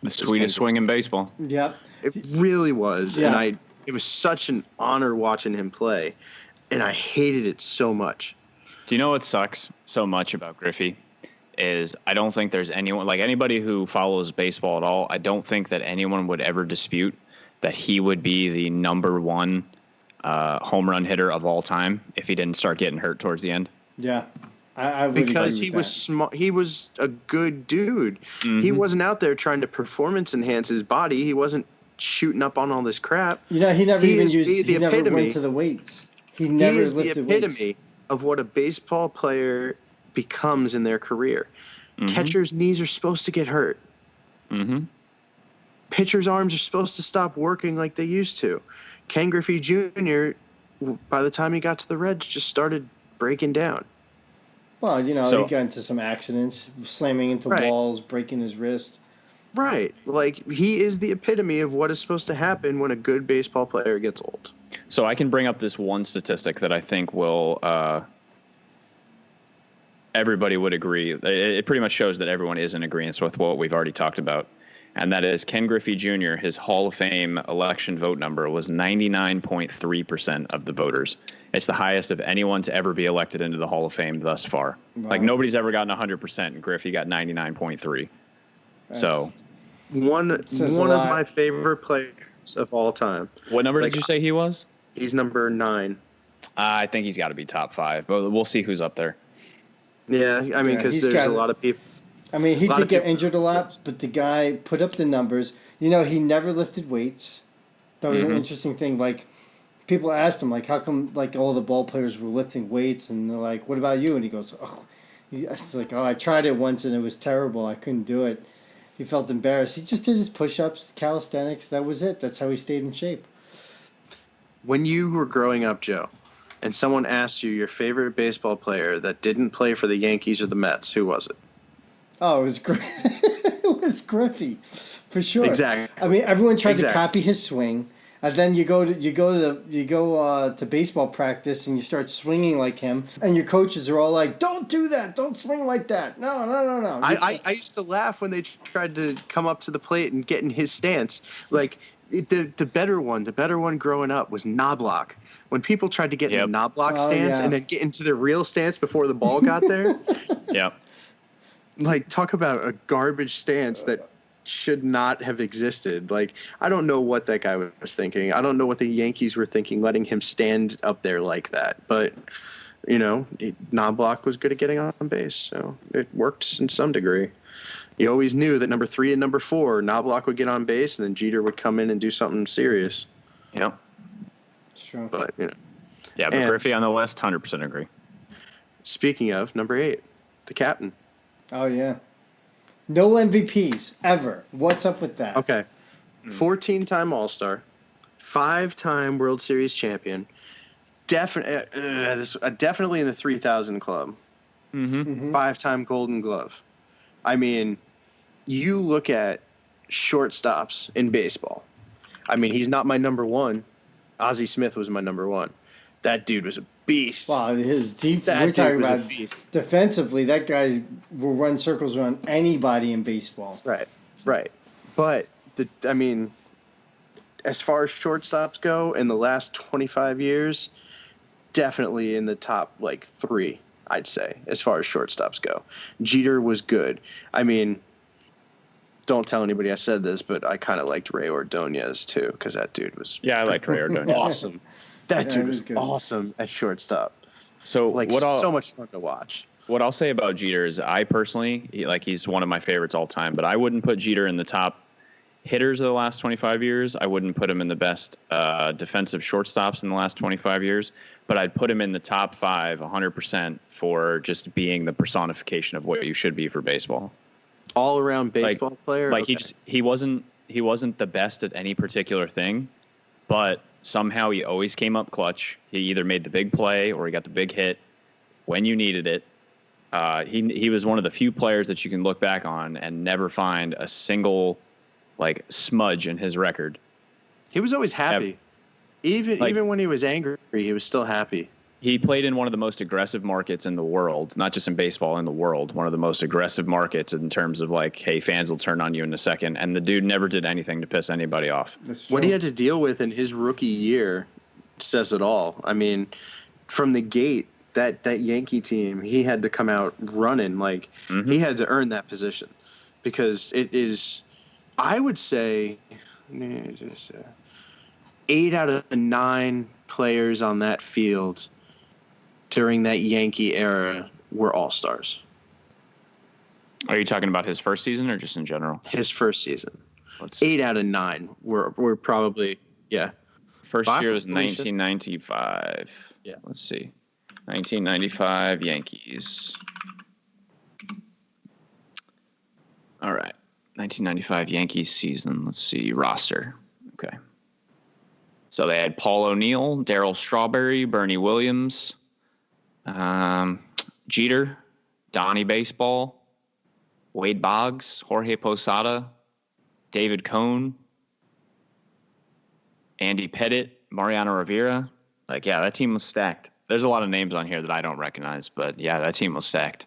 The sweetest swing in baseball. Yep. It really was, Yeah. and it was such an honor watching him play, and I hated it so much. Do you know what sucks so much about Griffey? Is I don't think there's anyone, like anybody who follows baseball at all, I don't think that anyone would ever dispute that he would be the number 1 home run hitter of all time if he didn't start getting hurt towards the end. Yeah. I would Because agree he with was that. smart. He was a good dude. He wasn't out there trying to performance enhance his body. He wasn't shooting up on all this crap. He never He even is used. the He never epitome. went to the weights. He never He is the lifted epitome weights. of what a baseball player becomes in their career. Catchers' knees are supposed to get hurt. Mm-hmm. Pitchers' arms are supposed to stop working like they used to. Ken Griffey Jr., by the time he got to the Reds, just started breaking down. Well, So- he got into some accidents, slamming into Right. walls, breaking his wrist. Right. Like, he is the epitome of what is supposed to happen when a good baseball player gets old. So I can bring up this one statistic that I think will everybody would agree. It pretty much shows that everyone is in agreement with what we've already talked about. And that is Ken Griffey Jr., his Hall of Fame election vote number was 99.3% of the voters. It's the highest of anyone to ever be elected into the Hall of Fame thus far. Wow. Like nobody's ever gotten 100%, and Griffey got 99.3. So One Says a of lot. my favorite players of all time. what number Like, did you say he was? He's number 9. I think he's got to be top 5, but we'll see who's up there. Yeah, I mean, Yeah, because he's there's got- a lot of people. I mean, he A lot did of get people- injured a lot, but the guy put up the numbers. He never lifted weights. That was an interesting thing. Like, people asked him, like, how come, like, all the ball players were lifting weights? And they're like, what about you? And he goes, it's like, I tried it once and it was terrible. I couldn't do it. He felt embarrassed. He just did his push-ups, calisthenics. That was it. That's how he stayed in shape. When you were growing up, Joe, and someone asked you your favorite baseball player that didn't play for the Yankees or the Mets, who was it? Oh, it was it was Griffey, for sure. Exactly. I mean, everyone tried to Exactly. copy his swing, and then you go to baseball practice and you start swinging like him, and your coaches are all like, "Don't do that! Don't swing like that! No, no, no, no!" I used to laugh when they tried to come up to the plate and get in his stance. Like, the better one growing up was Knobloch. When people tried to get in Yep. the Knobloch Oh, stance yeah. and then get into the real stance before the ball got there, Yeah. like, talk about a garbage stance that should not have existed. Like, I don't know what that guy was thinking. I don't know what the Yankees were thinking, letting him stand up there like that. But, Knobloch was good at getting on base, so it worked in some degree. You always knew that number 3 and number 4, Knobloch would get on base, and then Jeter would come in and do something serious. Yep. Sure. But, Yeah, but And- Griffey on the list, 100% agree. speaking of, number 8, the captain. Oh yeah. No MVPs ever. What's up with that? Okay. 14-time All-Star, 5-time World Series champion, definitely in the 3,000 club, Mm-hmm. 5-time Golden Glove. I mean, you look at shortstops in baseball. I mean, he's not my number 1. Ozzie Smith was my number 1. That dude was a beast. Wow, his deep. That We're dude talking was a about beast. defensively. That guy will run circles around anybody in baseball. Right. But, as far as shortstops go, in the last 25 years, definitely in the top, 3, I'd say, as far as shortstops go. Jeter was good. I mean, don't tell anybody I said this, but I kind of liked Ray Ordonez, too, because that dude was Yeah, I liked Ray Ordonez. awesome. That Yeah, dude he was was good. awesome at shortstop. So what all? So much fun to watch. What I'll say about Jeter is I personally, he's one of my favorites all time, but I wouldn't put Jeter in the top hitters of the last 25 years. I wouldn't put him in the best defensive shortstops in the last 25 years, but I'd put him in the top 5 100% for just being the personification of what you should be for baseball. All around baseball player. Like Okay. he wasn't the best at any particular thing, but somehow he always came up clutch. He either made the big play or he got the big hit when you needed it. He was one of the few players that you can look back on and never find a single smudge in his record. He was always happy. Even when he was angry, he was still happy. He played in one of the most aggressive markets in the world, not just in baseball, in the world. One of the most aggressive markets in terms of hey, fans will turn on you in a second. And the dude never did anything to piss anybody off. What he had to deal with in his rookie year says it all. I mean, from the gate, that Yankee team, he had to come out running. He had to earn that position because it is, I would say, 8 out of 9 players on that field during that Yankee era were all-stars. Are you talking about his first season or just in general? His first season. Let's see. 8 out of 9 were probably, yeah. First Five year for was Felicia. 1995. Yeah. Let's see. 1995 Yankees. All right. 1995 Yankees season. Let's see. Roster. Okay. So they had Paul O'Neill, Darryl Strawberry, Bernie Williams, Jeter, Donnie Baseball, Wade Boggs, Jorge Posada, David Cone, Andy Pettit, Mariano Rivera. That team was stacked. There's a lot of names on here that I don't recognize, but yeah, that team was stacked.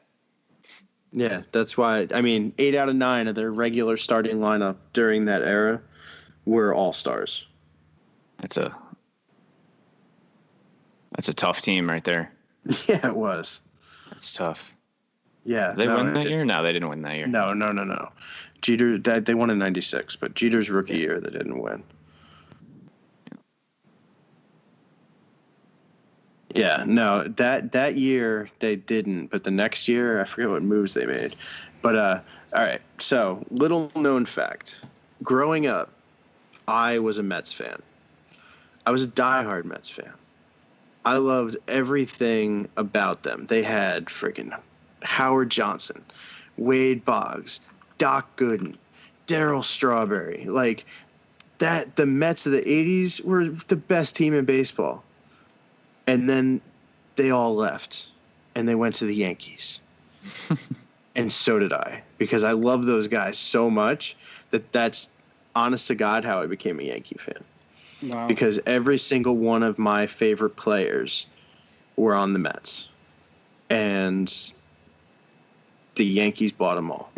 Yeah, that's why. 8 out of 9 of their regular starting lineup during that era were all-stars. That's a tough team right there. Yeah, it was. That's tough. Yeah. Did they win that year? No, they didn't win that year. No. Jeter, they won in 96, but Jeter's rookie year, they didn't win. Yeah, no, that year they didn't, but the next year, I forget what moves they made. But, all right, so little known fact. Growing up, I was a Mets fan. I was a diehard Mets fan. I loved everything about them. They had freaking Howard Johnson, Wade Boggs, Doc Gooden, Darryl Strawberry. The Mets of the 80s were the best team in baseball. And then they all left, and they went to the Yankees. And so did I, because I love those guys so much that's honest to God how I became a Yankee fan. Wow. Because every single one of my favorite players were on the Mets. And the Yankees bought them all.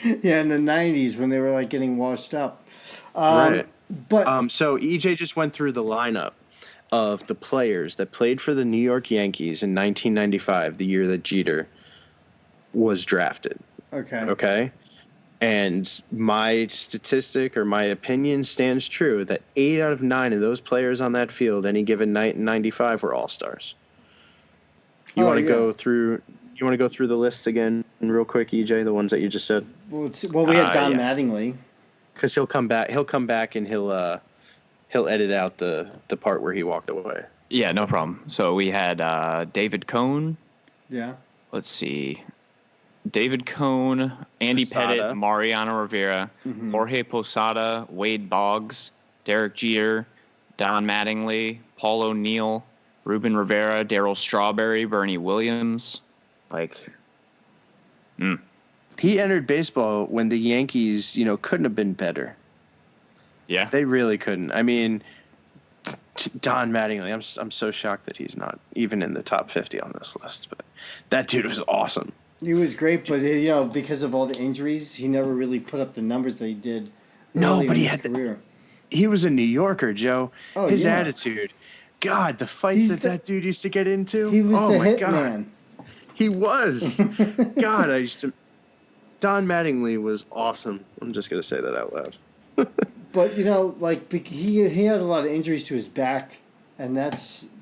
Yeah, in the 90s when they were getting washed up. Right. But So EJ just went through the lineup of the players that played for the New York Yankees in 1995, the year that Jeter was drafted. Okay. And my statistic or my opinion stands true that 8 out of 9 of those players on that field any given night in 95 were all-stars. You want to go through the list again real quick, EJ, the ones that you just said? Well, we had Don Mattingly. Cuz he'll come back and he'll edit out the part where he walked away. Yeah, no problem. So we had David Cone. Yeah. Let's see. David Cone, Andy Posada. Pettit, Mariano Rivera, Jorge Posada, Wade Boggs, Derek Jeter, Don Mattingly, Paul O'Neill, Ruben Rivera, Darryl Strawberry, Bernie Williams. He entered baseball when the Yankees, couldn't have been better. Yeah. They really couldn't. Don Mattingly, I'm so shocked that he's not even in the top 50 on this list, but that dude was awesome. He was great, but because of all the injuries, he never really put up the numbers that he did. No, early but in he his had career. He was a New Yorker, Joe. Oh, His yeah. attitude. God, the fights He's that dude used to get into. He was oh the my hit God. man. He was. God, Don Mattingly was awesome. I'm just going to say that out loud. But he had a lot of injuries to his back, and that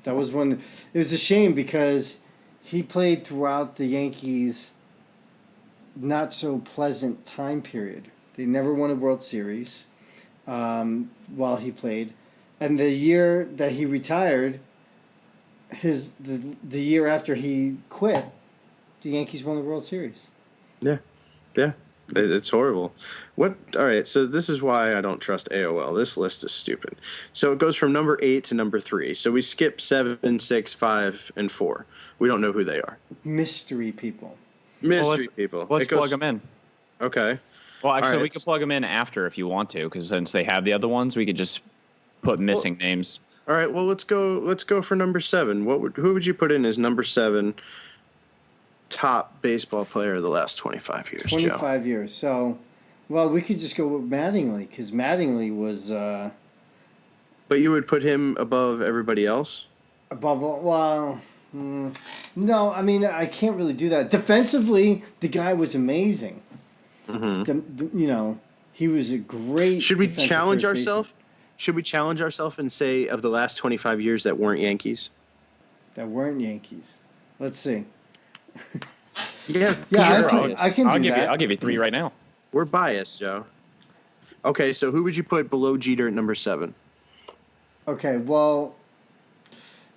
was when it was a shame because he played throughout the Yankees' not so pleasant time period. They never won a World Series while he played, and the year that he retired, the year after he quit, the Yankees won the World Series. Yeah. It's horrible. What? All right. So this is why I don't trust AOL. This list is stupid. So it goes from number 8 to number 3. So we skip 7, 6, 5, and 4. We don't know who they are. Mystery people. Mystery people. Let's It goes- plug them in. Okay. Well, actually, All right. we could plug them in after if you want to, because since they have the other ones, we could just put missing names. All right. Well, let's go for number 7. Who would you put in as number 7 top baseball player of the last 25 years, Joe? 25 years. So, well, we could just go with Mattingly because Mattingly was But you would put him above everybody else? above. Well, no, I mean I can't really do that. Defensively, the guy was amazing. Mm-hmm. He was a great. Should we defensive challenge first baseman. ourselves? Should we challenge ourselves and say of the last 25 years that weren't Yankees? That weren't Yankees. Let's see. Yeah. Yeah, sure. I can I'll do give that. you. I'll give you 3 right now. We're biased, Joe. Okay, so who would you put below Jeter at number 7? Okay, well,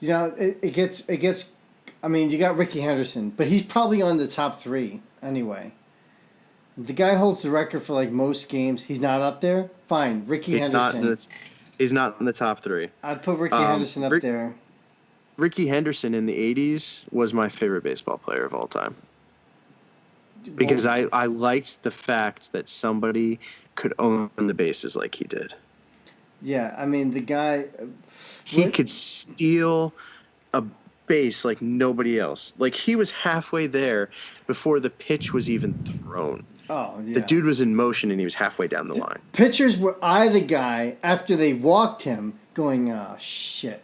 it gets. I mean, you got Ricky Henderson, but he's probably on the top 3 anyway. The guy holds the record for like most games. He's not up there. Fine, Ricky Henderson. He's not in the top 3. I'd put Ricky Henderson up there. Ricky Henderson in the 80s was my favorite baseball player of all time. Because I liked the fact that somebody could own the bases like he did. Yeah, I mean the guy. He could steal a base like nobody else. Like he was halfway there before the pitch was even thrown. Oh yeah. The dude was in motion and he was halfway down the line. Pitchers were eye the guy after they walked him, going, "Oh shit,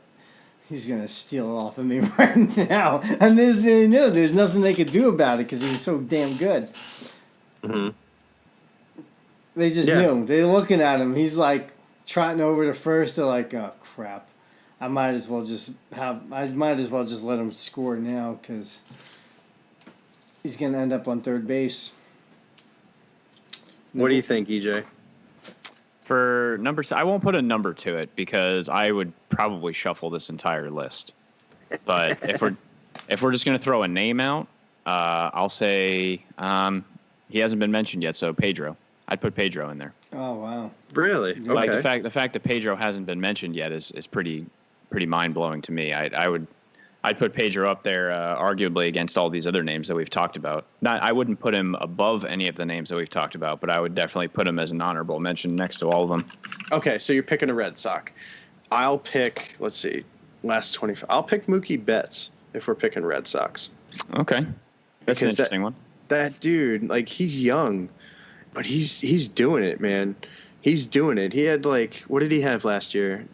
he's gonna steal off of me right now," and they knew there's nothing they could do about it because he was so damn good. Mm-hmm. They just knew. They're looking at him. He's like trotting over to first. They're like, "Oh crap, I might as well just let him score now because he's gonna end up on third base." What do you think, EJ? For number, I won't put a number to it because I would probably shuffle this entire list. But if we're just going to throw a name out, I'll say he hasn't been mentioned yet. So Pedro, I'd put Pedro in there. Oh wow! Really? Like Okay. the fact that Pedro hasn't been mentioned yet is pretty mind blowing to me. I'd put Pedro up there, arguably against all these other names that we've talked about. I wouldn't put him above any of the names that we've talked about, but I would definitely put him as an honorable mention next to all of them. Okay, so you're picking a Red Sox. I'll pick, let's see, last 25. I'll pick Mookie Betts if we're picking Red Sox. Okay, that's an Because interesting one. That dude, like, he's young, but he's doing it, man. He's doing it. He had, like, what did he have last year?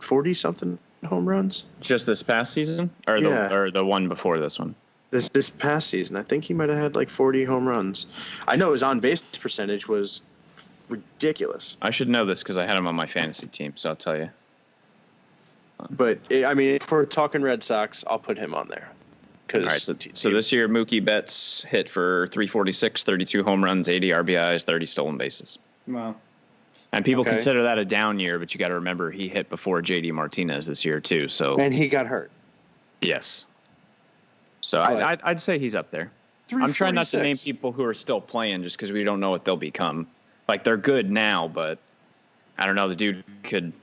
40-something home runs? Just this past season, or the one before this one? This past season. I think he might have had, like, 40 home runs. I know his on-base percentage was ridiculous. I should know this because I had him on my fantasy team, so I'll tell you. But, I mean, if we're talking Red Sox, I'll put him on there. All right, so this year Mookie Betts hit for 346, 32 home runs, 80 RBIs, 30 stolen bases. Wow. And people Okay. consider that a down year, but you got to remember he hit before JD Martinez this year too. So And he got hurt. yes. So But- I'd say he's up there. I'm trying not to name 346. people who are still playing just because we don't know what they'll become. Like they're good now, but I don't know. The dude could.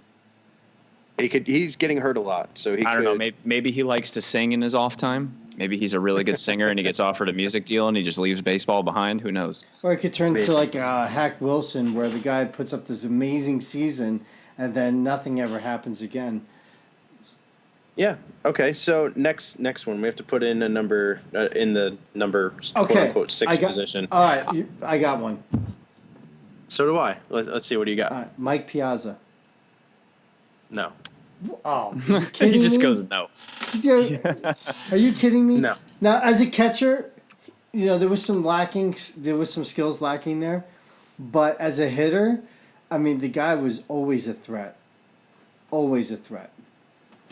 He's getting hurt a lot, so he I don't could. know. Maybe he likes to sing in his off time. Maybe he's a really good singer and he gets offered a music deal and he just leaves baseball behind. Who knows? Or it could turn to like Hack Wilson, where the guy puts up this amazing season and then nothing ever happens again. Yeah. Okay. So next one, we have to put in a number in the number quote Okay. unquote 6 position. All right, I got one. So do I. Let's see. What do you got? All right, Mike Piazza. No. Oh, He just goes no. Are you kidding me? No. Now, as a catcher, there was some lacking. There was some skills lacking there, but as a hitter, I mean, the guy was always a threat. Always a threat.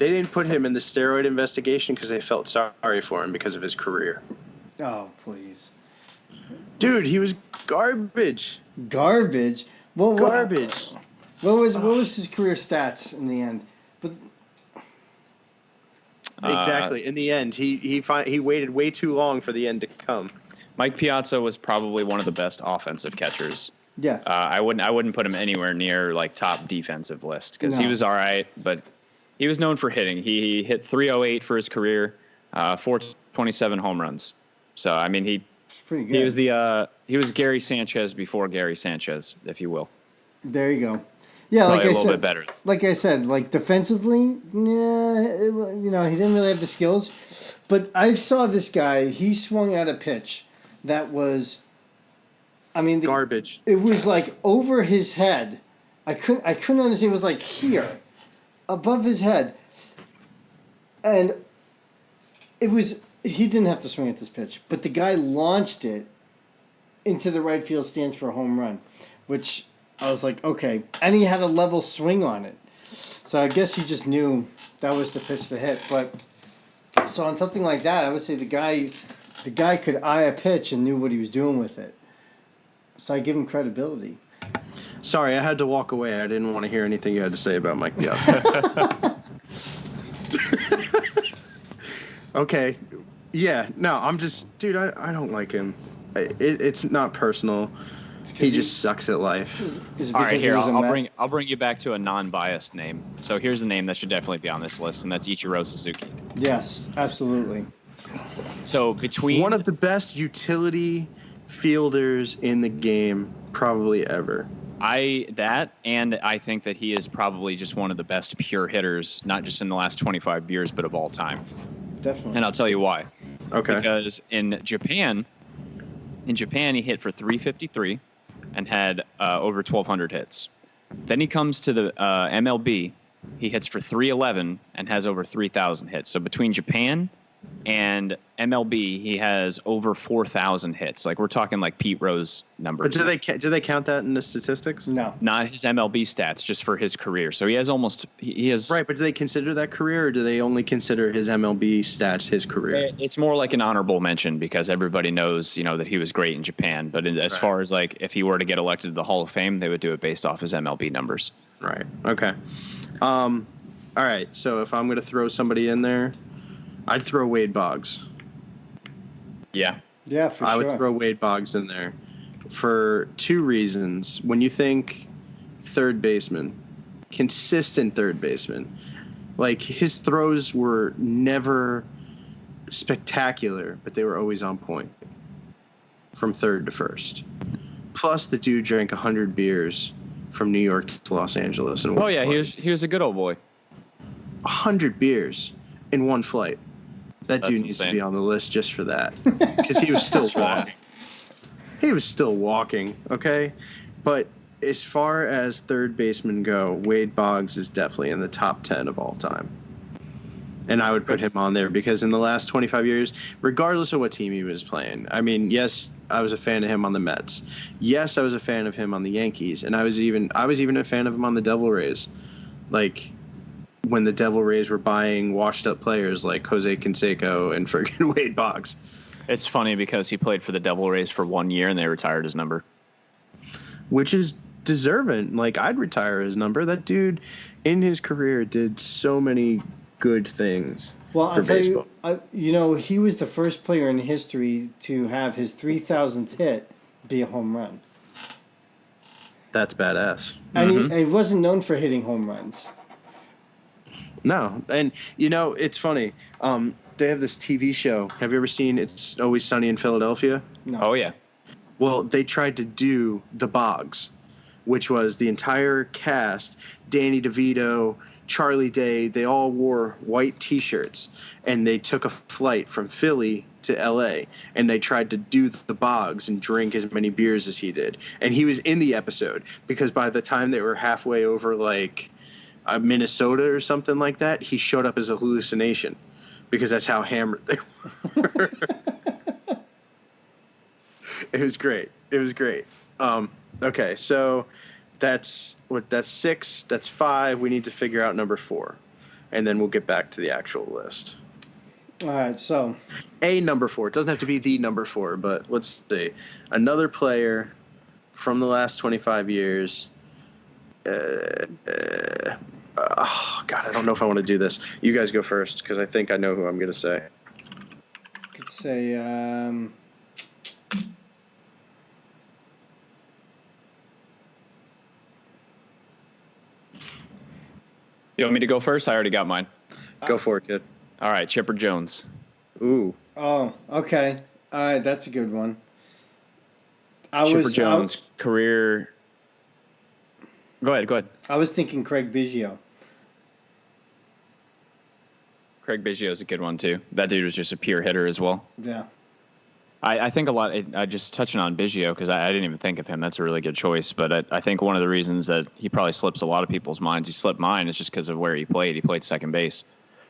They didn't put him in the steroid investigation because they felt sorry for him because of his career. Oh, please. Dude, he was garbage. Garbage. Well, Garbage. What was his career stats in the end? But Exactly. In the end, he waited way too long for the end to come. Mike Piazza was probably one of the best offensive catchers. yeah, I wouldn't put him anywhere near like top defensive list because he No. was all right, but he was known for hitting. He hit 308 for his career, 427 home runs. So I mean it's pretty good. he was Gary Sanchez before Gary Sanchez, if you will. There you go. Yeah, Probably like a I little said, bit better. like I said, like defensively, yeah, he didn't really have the skills. But I saw this guy. He swung at a pitch that was, I mean, Garbage. it was like over his head. I couldn't understand. It was like here, above his head, and it was. He didn't have to swing at this pitch, but the guy launched it into the right field stands for a home run, which I was like, okay. And he had a level swing on it. So I guess he just knew that was the pitch to hit. But so on something like that, I would say the guy could eye a pitch and knew what he was doing with it. So I give him credibility. Sorry, I had to walk away. I didn't want to hear anything you had to say about Mike Piazza. Okay. Yeah. No, I'm just, dude. I don't like him. It's not personal. He just sucks at life. Is it All because right, he here was a Met? I'll bring you back to a non-biased name. So here's a name that should definitely be on this list, and that's Ichiro Suzuki. Yes, absolutely. So between One of the best utility fielders in the game, probably ever. and I think that he is probably just one of the best pure hitters, not just in the last 25 years, but of all time. Definitely. And I'll tell you why. Okay. Because in Japan, he hit for 353 and had over 1,200 hits. Then he comes to the MLB. He hits for 311 and has over 3,000 hits. So between Japan and MLB, he has over 4,000 hits. Like we're talking like Pete Rose numbers. But do they count that in the statistics? No. Not his MLB stats, just for his career. So he has Right, but do they consider that career, or do they only consider his MLB stats his career? It's more like an honorable mention because everybody knows, that he was great in Japan. But as far as like if he were to get elected to the Hall of Fame, they would do it based off his MLB numbers. Right. Okay. All right. So if I'm going to throw somebody in there, I'd throw Wade Boggs. Yeah. Yeah, for I sure. would throw Wade Boggs in there for two reasons. When you think third baseman, consistent third baseman, like his throws were never spectacular, but they were always on point from third to first. Plus, the dude drank 100 beers from New York to Los Angeles in one Oh yeah, flight. he was a good old boy. 100 beers in one flight. That That's dude needs to insane. be on the list just for that, because he was still for that. walking. He was still walking, okay? But as far as third basemen go, Wade Boggs is definitely in the top 10 of all time. And I would put him on there because in the last 25 years, regardless of what team he was playing, I mean, yes, I was a fan of him on the Mets. Yes, I was a fan of him on the Yankees, and I was even a fan of him on the Devil Rays. Like when the Devil Rays were buying washed-up players like Jose Canseco and friggin' Wade Boggs. It's funny because he played for the Devil Rays for 1 year and they retired his number. Which is deserving. Like, I'd retire his number. That dude, in his career, did so many good things Well, for I'll tell baseball. you, he was the first player in history to have his 3,000th hit be a home run. That's badass. And he wasn't known for hitting home runs. No, and it's funny. They have this TV show. Have you ever seen It's Always Sunny in Philadelphia? No. Oh yeah. Well, they tried to do the Boggs, which was the entire cast, Danny DeVito, Charlie Day, they all wore white T-shirts, and they took a flight from Philly to L.A., and they tried to do the Boggs and drink as many beers as he did. And he was in the episode because by the time they were halfway over, like, Minnesota or something like that, he showed up as a hallucination because that's how hammered they were. It was great. It was great. Okay, so that's 6. That's 5. We need to figure out number 4. and then we'll get back to the actual list. All right, so A number 4. It doesn't have to be the number 4, but let's see. Another player from the last 25 years. Oh, God, I don't know if I want to do this. You guys go first because I think I know who I'm going to say. I could say You want me to go first? I already got mine. Go for it, kid. All right, Chipper Jones. Ooh. oh, okay. All right, that's a good one. Chipper Jones, career. Go ahead. I was thinking Craig Biggio. Craig Biggio's a good one, too. That dude was just a pure hitter as well. Yeah. I think a lot. I just touching on Biggio because I didn't even think of him. That's a really good choice. But I think one of the reasons that he probably slips a lot of people's minds, he slipped mine, is just because of where he played. He played second base.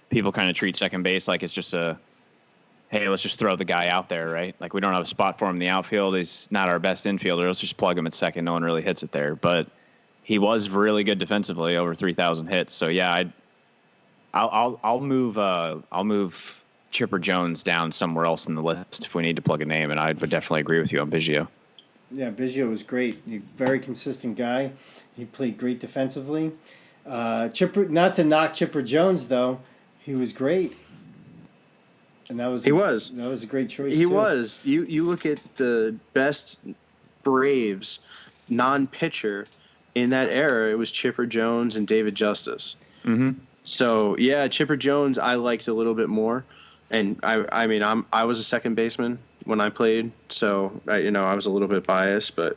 People kind of treat second base like it's just hey, let's just throw the guy out there, right? Like we don't have a spot for him in the outfield. He's not our best infielder. Let's just plug him at second. No one really hits it there. But he was really good defensively, over 3,000 hits. So yeah, I'll move Chipper Jones down somewhere else in the list if we need to plug a name, and I would definitely agree with you on Biggio. Yeah, Biggio was great. Very consistent guy. He played great defensively. Chipper, not to knock Chipper Jones though, he was great, and that was a great choice. He too. was. You look at the best Braves non-pitcher in that era. It was Chipper Jones and David Justice. Mm-hmm. So yeah, Chipper Jones I liked a little bit more. And I was a second baseman when I played, so I was a little bit biased, but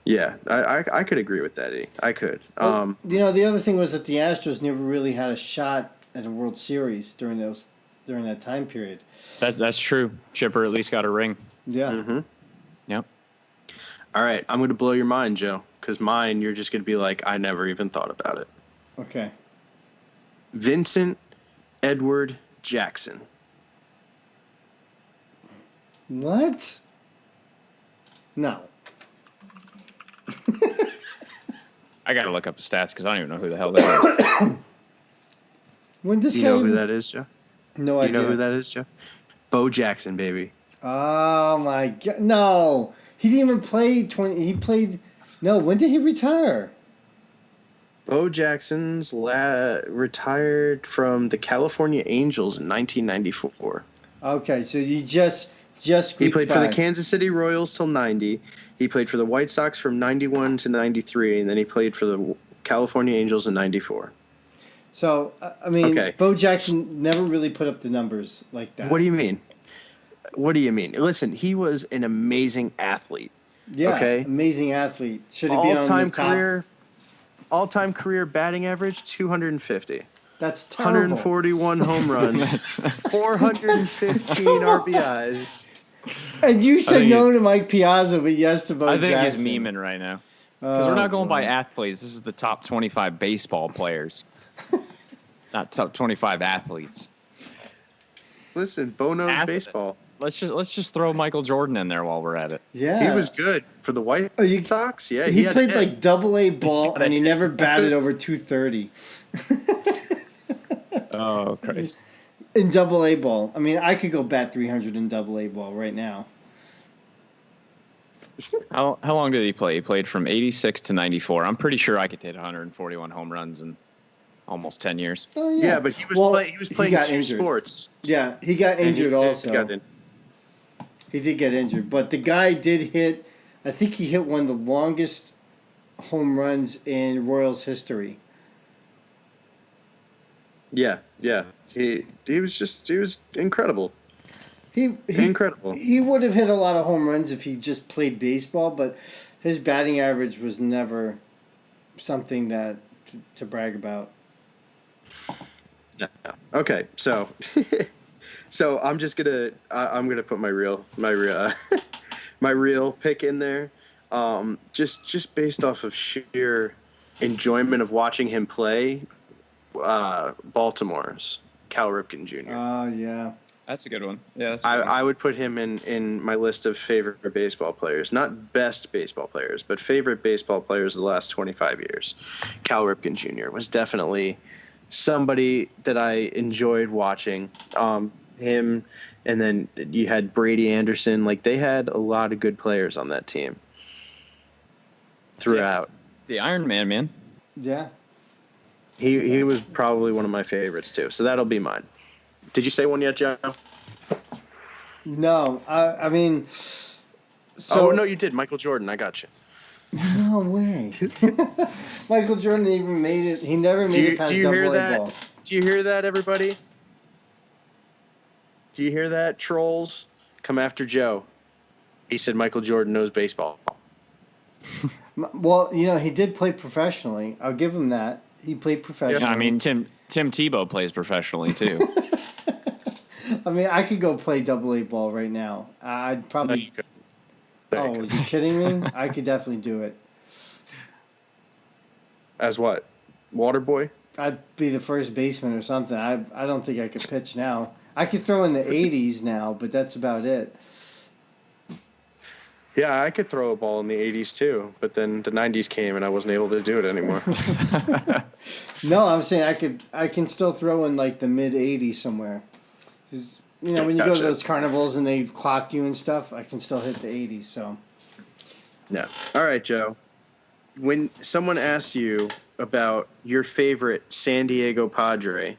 yeah, I could agree with that. I could. Well, the other thing was that the Astros never really had a shot at a World Series during that time period. That's true. Chipper at least got a ring. Yeah. Mm-hmm. Yep. All right, I'm going to blow your mind, Joe, because mine you're just going to be like, I never even thought about it. Okay. Vincent Edward Jackson. What? No. I got to look up the stats because I don't even know who the hell that is. When this Do you guy know who even- that is, Joe? No You idea. know who that is, Joe? Bo Jackson, baby. Oh my God! No, he didn't even play 20. He played. No, when did he retire? Bo Jackson's retired from the California Angels in 1994. Okay, so you just He squeaked played for the by. Kansas City Royals till 90. He played for the White Sox from 91 to 93, and then he played for the California Angels in 94. So I mean, Okay. Bo Jackson never really put up the numbers like that. What do you mean? What do you mean? Listen, he was an amazing athlete. Yeah, okay. amazing athlete. Should he be on All-time the top? career batting average 250. That's terrible. 141 home runs, 415 RBIs. And you said think no to Mike Piazza, but yes to Bo I think Jackson. he's memeing right now. Because we're Oh, not going by boy. athletes. This is the top 25 baseball players, not top 25 athletes. Listen, Bo knows Athlete. baseball. Let's just throw Michael Jordan in there while we're at it. Yeah, He was good for the White Sox. Yeah, He had played hit. like Double-A ball, and he never batted over 230 Oh Christ! in Double-A ball. I mean, I could go bat 300 in Double-A ball right now. How long did he play? He played from 86 to 94. I'm pretty sure I could hit 141 home runs in almost 10 years. Oh Yeah, but he was playing got two injured. sports. Yeah, he got And injured he also. got He did get injured, but the guy did hit. I think he hit one of the longest home runs in Royals history. Yeah. He was incredible. He Incredible. He would have hit a lot of home runs if he just played baseball, but his batting average was never something that to brag about. Yeah. Okay, so so I'm gonna put my real my real pick in there, just based off of sheer enjoyment of watching him play. Baltimore's Cal Ripken Jr. Oh yeah. That's a good one. Yeah, that's I would put him in my list of favorite baseball players, not best baseball players, but favorite baseball players of the last 25 years. Cal Ripken Jr. was definitely somebody that I enjoyed watching. Him, and then you had Brady Anderson. Like, they had a lot of good players on that team throughout. The Iron Man. Yeah. He was probably one of my favorites too. So that'll be mine. Did you say one yet, Joe? No, I mean, so Oh no, you did. Michael Jordan. I got you. no way. Michael Jordan even made it. He never made it past do you hear double A that? ball. Do you hear that, everybody? Do you hear that, trolls? Come after Joe. He said Michael Jordan knows baseball. Well, he did play professionally. I'll give him that. He played professionally. I mean, Tim Tebow plays professionally too. I mean, I could go play double A ball right now. I'd No, probably. you could. Oh, are you kidding me? I could definitely do it. As what? Water boy? I'd be the first baseman or something. I don't think I could pitch now. I could throw in the 80s now, but that's about it. Yeah, I could throw a ball in the 80s too, but then the 90s came and I wasn't able to do it anymore. No, I'm saying I can still throw in like the mid 80s somewhere. 'Cause, when you go to Gotcha. those carnivals and they clock you and stuff, I can still hit the 80s. So No. All right, Joe. When someone asks you about your favorite San Diego Padre,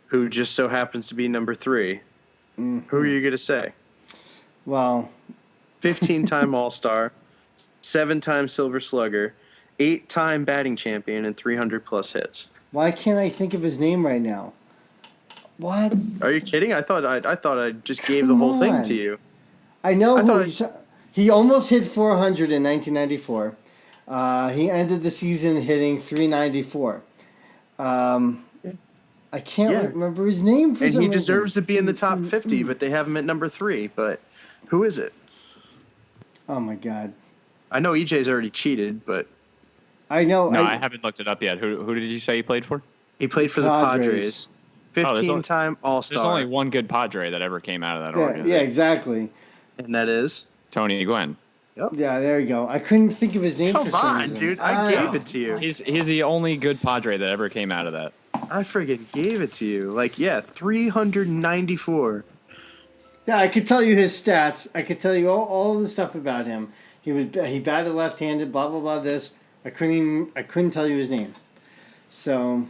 who just so happens to be number 3, who are you going to say? well, 15-time All-Star, 7-time Silver Slugger, 8-time batting champion, and 300-plus hits. why can't I think of his name right now? What? Are you kidding? I thought I just gave the whole Come thing on. to you. I know I who thought he almost hit 400 in 1994. He ended the season hitting 394. I can't Yeah. remember his name for And some he reason. deserves to be in the top 50, but they have him at number 3. But who is it? Oh my God! I know EJ's already cheated, but I know. No, I haven't looked it up yet. Who did you say he played for? he played for the Padres. Padres. there's only- 15-time All-Star. There's only one good Padre that ever came out of that Yeah, organization. exactly. And that is? Tony Gwynn. Yeah, there you go. I couldn't think of his name Come for some on, reason. dude. I gave it to you. He's the only good Padre that ever came out of that. I friggin' gave it to you. 394. Yeah, I could tell you his stats. I could tell you all the stuff about him. He batted left-handed. Blah blah blah. This I couldn't tell you his name. So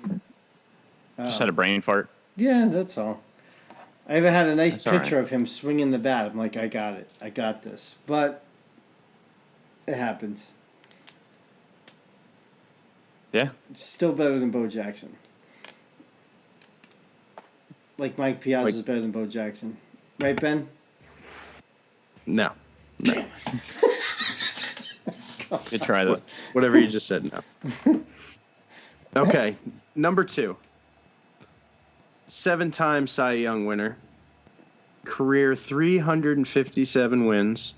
Just had a brain fart. yeah, that's all. I even had a nice That's all picture of him swinging the bat. I'm like, I got it. I got this. But it happens. Yeah. It's still better than Bo Jackson. Like Mike Piazza is better than Bo Jackson. Right, Ben? No. Good try though. Whatever you just said, no. Okay. Number 2. 7-time Cy Young winner. Career 357 wins.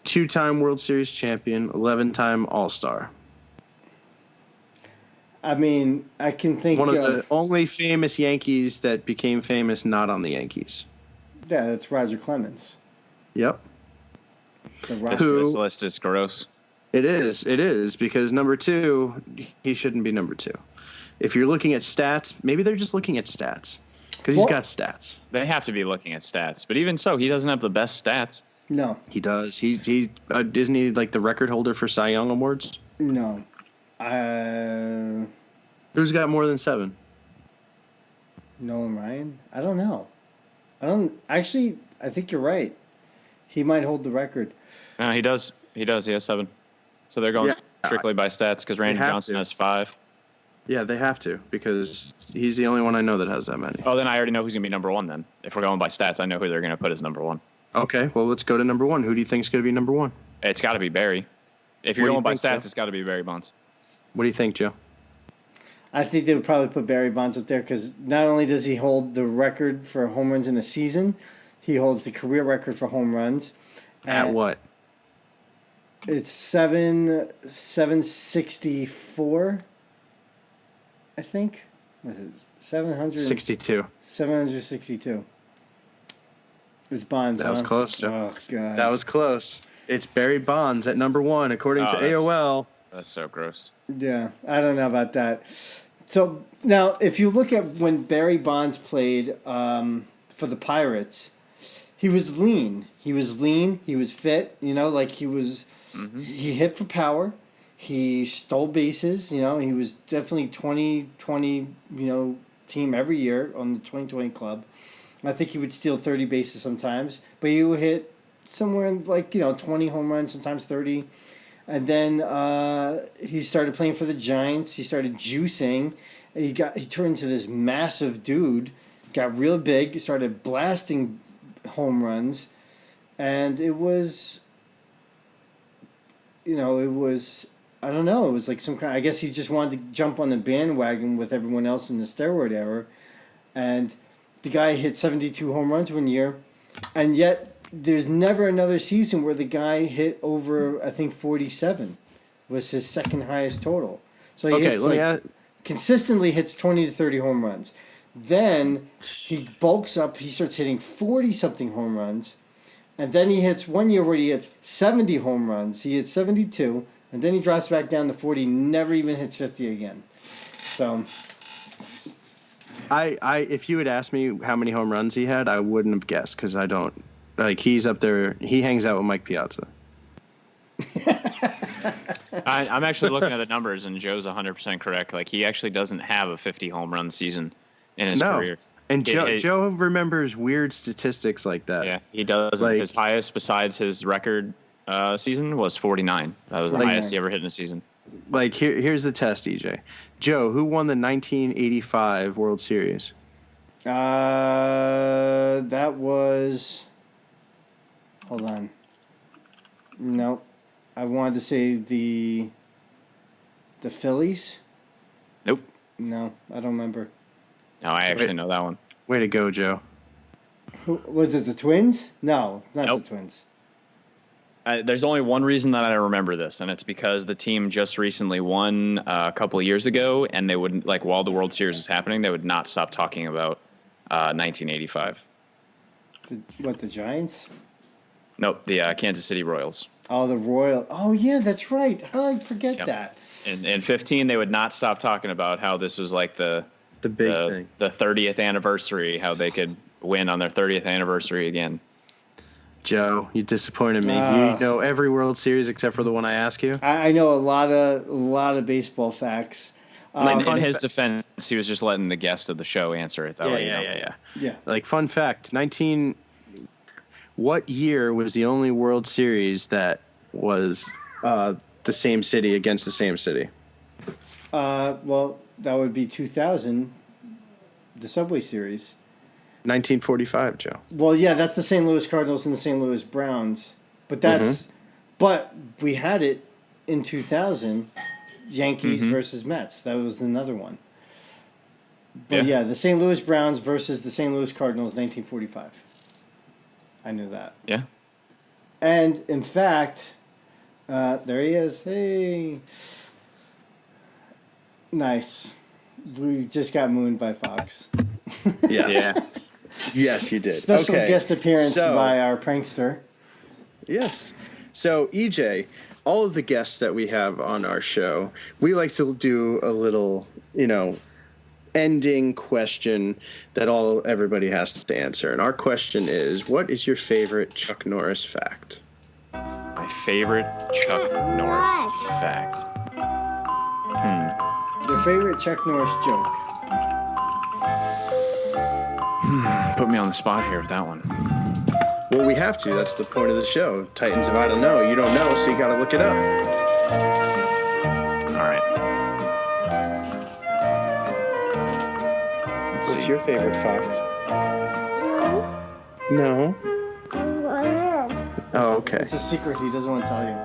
2-time World Series champion. 11-time All-Star. I mean, I can think One of the only famous Yankees that became famous not on the Yankees. yeah, that's Roger Clemens. Yep. The This, Roger. Who- this list is gross. It is, because number 2, he shouldn't be number 2. If you're looking at stats, maybe they're just looking at stats. Because he's Well- got stats. They have to be looking at stats, but even so, he doesn't have the best stats. No, He does. He isn't he like the record holder for Cy Young awards? no. Who's got more than 7? Nolan Ryan? I don't know. I think you're right. He might hold the record. He does. He has 7. So they're going Yeah. strictly by stats because Randy have Johnson to. has 5. Yeah, they have to, because he's the only one I know that has that many. Oh, then I already know who's going to be number 1 then. If we're going by stats, I know who they're going to put as number 1. Okay, well, let's go to number 1. Who do you think's going to be number 1? It's got to be Barry. If you're What do you going by think, stats, Joe? it's got to be Barry Bonds. What do you think, Joe? I think they would probably put Barry Bonds up there because not only does he hold the record for home runs in a season, he holds the career record for home runs. At what? It's 764, I think. What is it? 62. 762. It's Bonds. That was huh? close, Joe. Oh God. That was close. It's Barry Bonds at number 1, according to that's- AOL. That's so gross. Yeah, I don't know about that. So now, if you look at when Barry Bonds played for the Pirates, he was lean. He was lean. He was fit. Like he was. Mm-hmm. He hit for power. He stole bases. He was definitely 20-20. Team every year on the 2020 club. I think he would steal 30 bases sometimes, but he would hit somewhere like 20 home runs, sometimes 30. And then he started playing for the Giants. He started juicing. He turned into this massive dude. Got real big. Started blasting home runs, and it was. It was. I don't know. It was like some kind. I guess he just wanted to jump on the bandwagon with everyone else in the steroid era, and the guy hit 72 home runs one year, and yet. There's never another season where the guy hit over, I think, 47 was his second highest total. So he consistently hits 20 to 30 home runs. Then he bulks up. He starts hitting 40-something home runs. And then he hits one year where he hits 70 home runs. He hits 72. And then he drops back down to 40, never even hits 50 again. So... if you had asked me how many home runs he had, I wouldn't have guessed because I don't. Like, he's up there. He hangs out with Mike Piazza. I'm actually looking at the numbers, and Joe's 100% correct. Like, he actually doesn't have a 50 home run season in his career. And Joe remembers weird statistics like that. Yeah, he does. Like, his highest besides his record season was 49. That was the highest he ever hit in a season. Like, here's the test, EJ. Joe, who won the 1985 World Series? That was... Hold on. No. I wanted to say the Phillies. Nope. No, I don't remember. No, I actually know that one. Way to go, Joe. Who was it? The Twins? No, not Nope. the Twins. There's only one reason that I remember this, and it's because the team just recently won a couple of years ago, and they wouldn't, like, while the World Series was happening, they would not stop talking about 1985. The Giants? Nope, the Kansas City Royals. Oh, the Royal. Oh, yeah, that's right. How did I forget that? In 15, they would not stop talking about how this was like the big thing. The 30th anniversary, how they could win on their 30th anniversary again. Joe, you disappointed me. You know every World Series except for the one I ask you. I know a lot of baseball facts. In his defense, he was just letting the guest of the show answer it. Yeah. Like, fun fact, what year was the only World Series that was the same city against the same city? Well, that would be 2000, the Subway Series. 1945, Joe. Well, yeah, that's the St. Louis Cardinals and the St. Louis Browns. But that's but we had it in 2000, Yankees versus Mets. That was another one. But yeah, the St. Louis Browns versus the St. Louis Cardinals, 1945. I knew that. Yeah. And in fact, there he is. Hey. Nice. We just got mooned by Fox. Yes. Yeah. Yes, you did. Special guest appearance by our prankster. Yes. So, EJ, all of the guests that we have on our show, we like to do a little, ending question that everybody has to answer. And our question is, what is your favorite Chuck Norris fact? My favorite Chuck Norris fact. Your favorite Chuck Norris joke? Put me on the spot here with that one. Well, we have to. That's the point of the show. Titans of I don't know. You don't know, so you got to look it up. All right. What's your favorite fact? No. Oh, okay. It's a secret he doesn't want to tell you.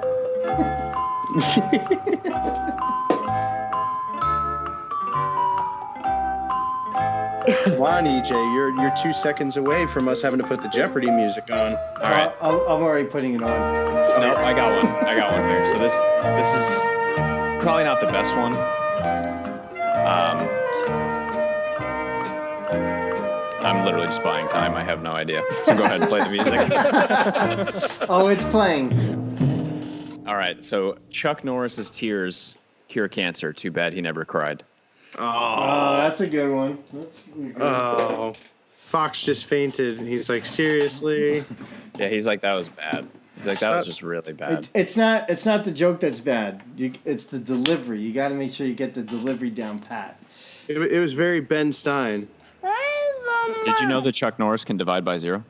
Come on, EJ. You're 2 seconds away from us having to put the Jeopardy music on. All right. I'm already putting it on. No, I got one here. So this is probably not the best one. I'm literally just buying time. I have no idea. So go ahead and play the music. Oh, it's playing. All right. So Chuck Norris's tears cure cancer. Too bad he never cried. Oh, that's a good one. That's really good. Oh, Fox just fainted, and he's like, seriously? Yeah, he's like, that was bad. He's like, that was just really bad. It's not the joke that's bad. It's the delivery. You got to make sure you get the delivery down pat. It was very Ben Stein. Did you know that Chuck Norris can divide by 0?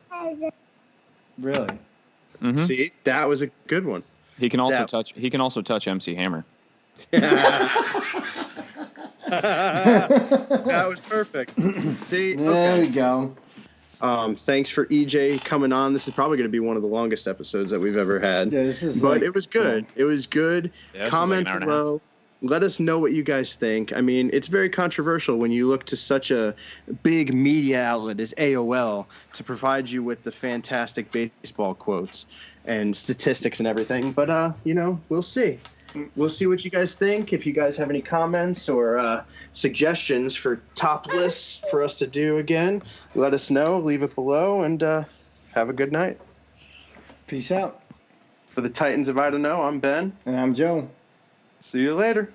Really? Mm-hmm. See, that was a good one. He can also That- touch MC Hammer. That was perfect. See, There we okay. go. Thanks for EJ coming on. This is probably going to be one of the longest episodes that we've ever had. Yeah, this is But like- it was good. It was good. Yeah, this was Comment like an hour and a half. below. Let us know what you guys think. I mean, it's very controversial when you look to such a big media outlet as AOL to provide you with the fantastic baseball quotes and statistics and everything. But, we'll see. We'll see what you guys think. If you guys have any comments or suggestions for top lists for us to do again, let us know. Leave it below, and have a good night. Peace out. For the Titans of I Don't Know, I'm Ben. And I'm Joe. See you later.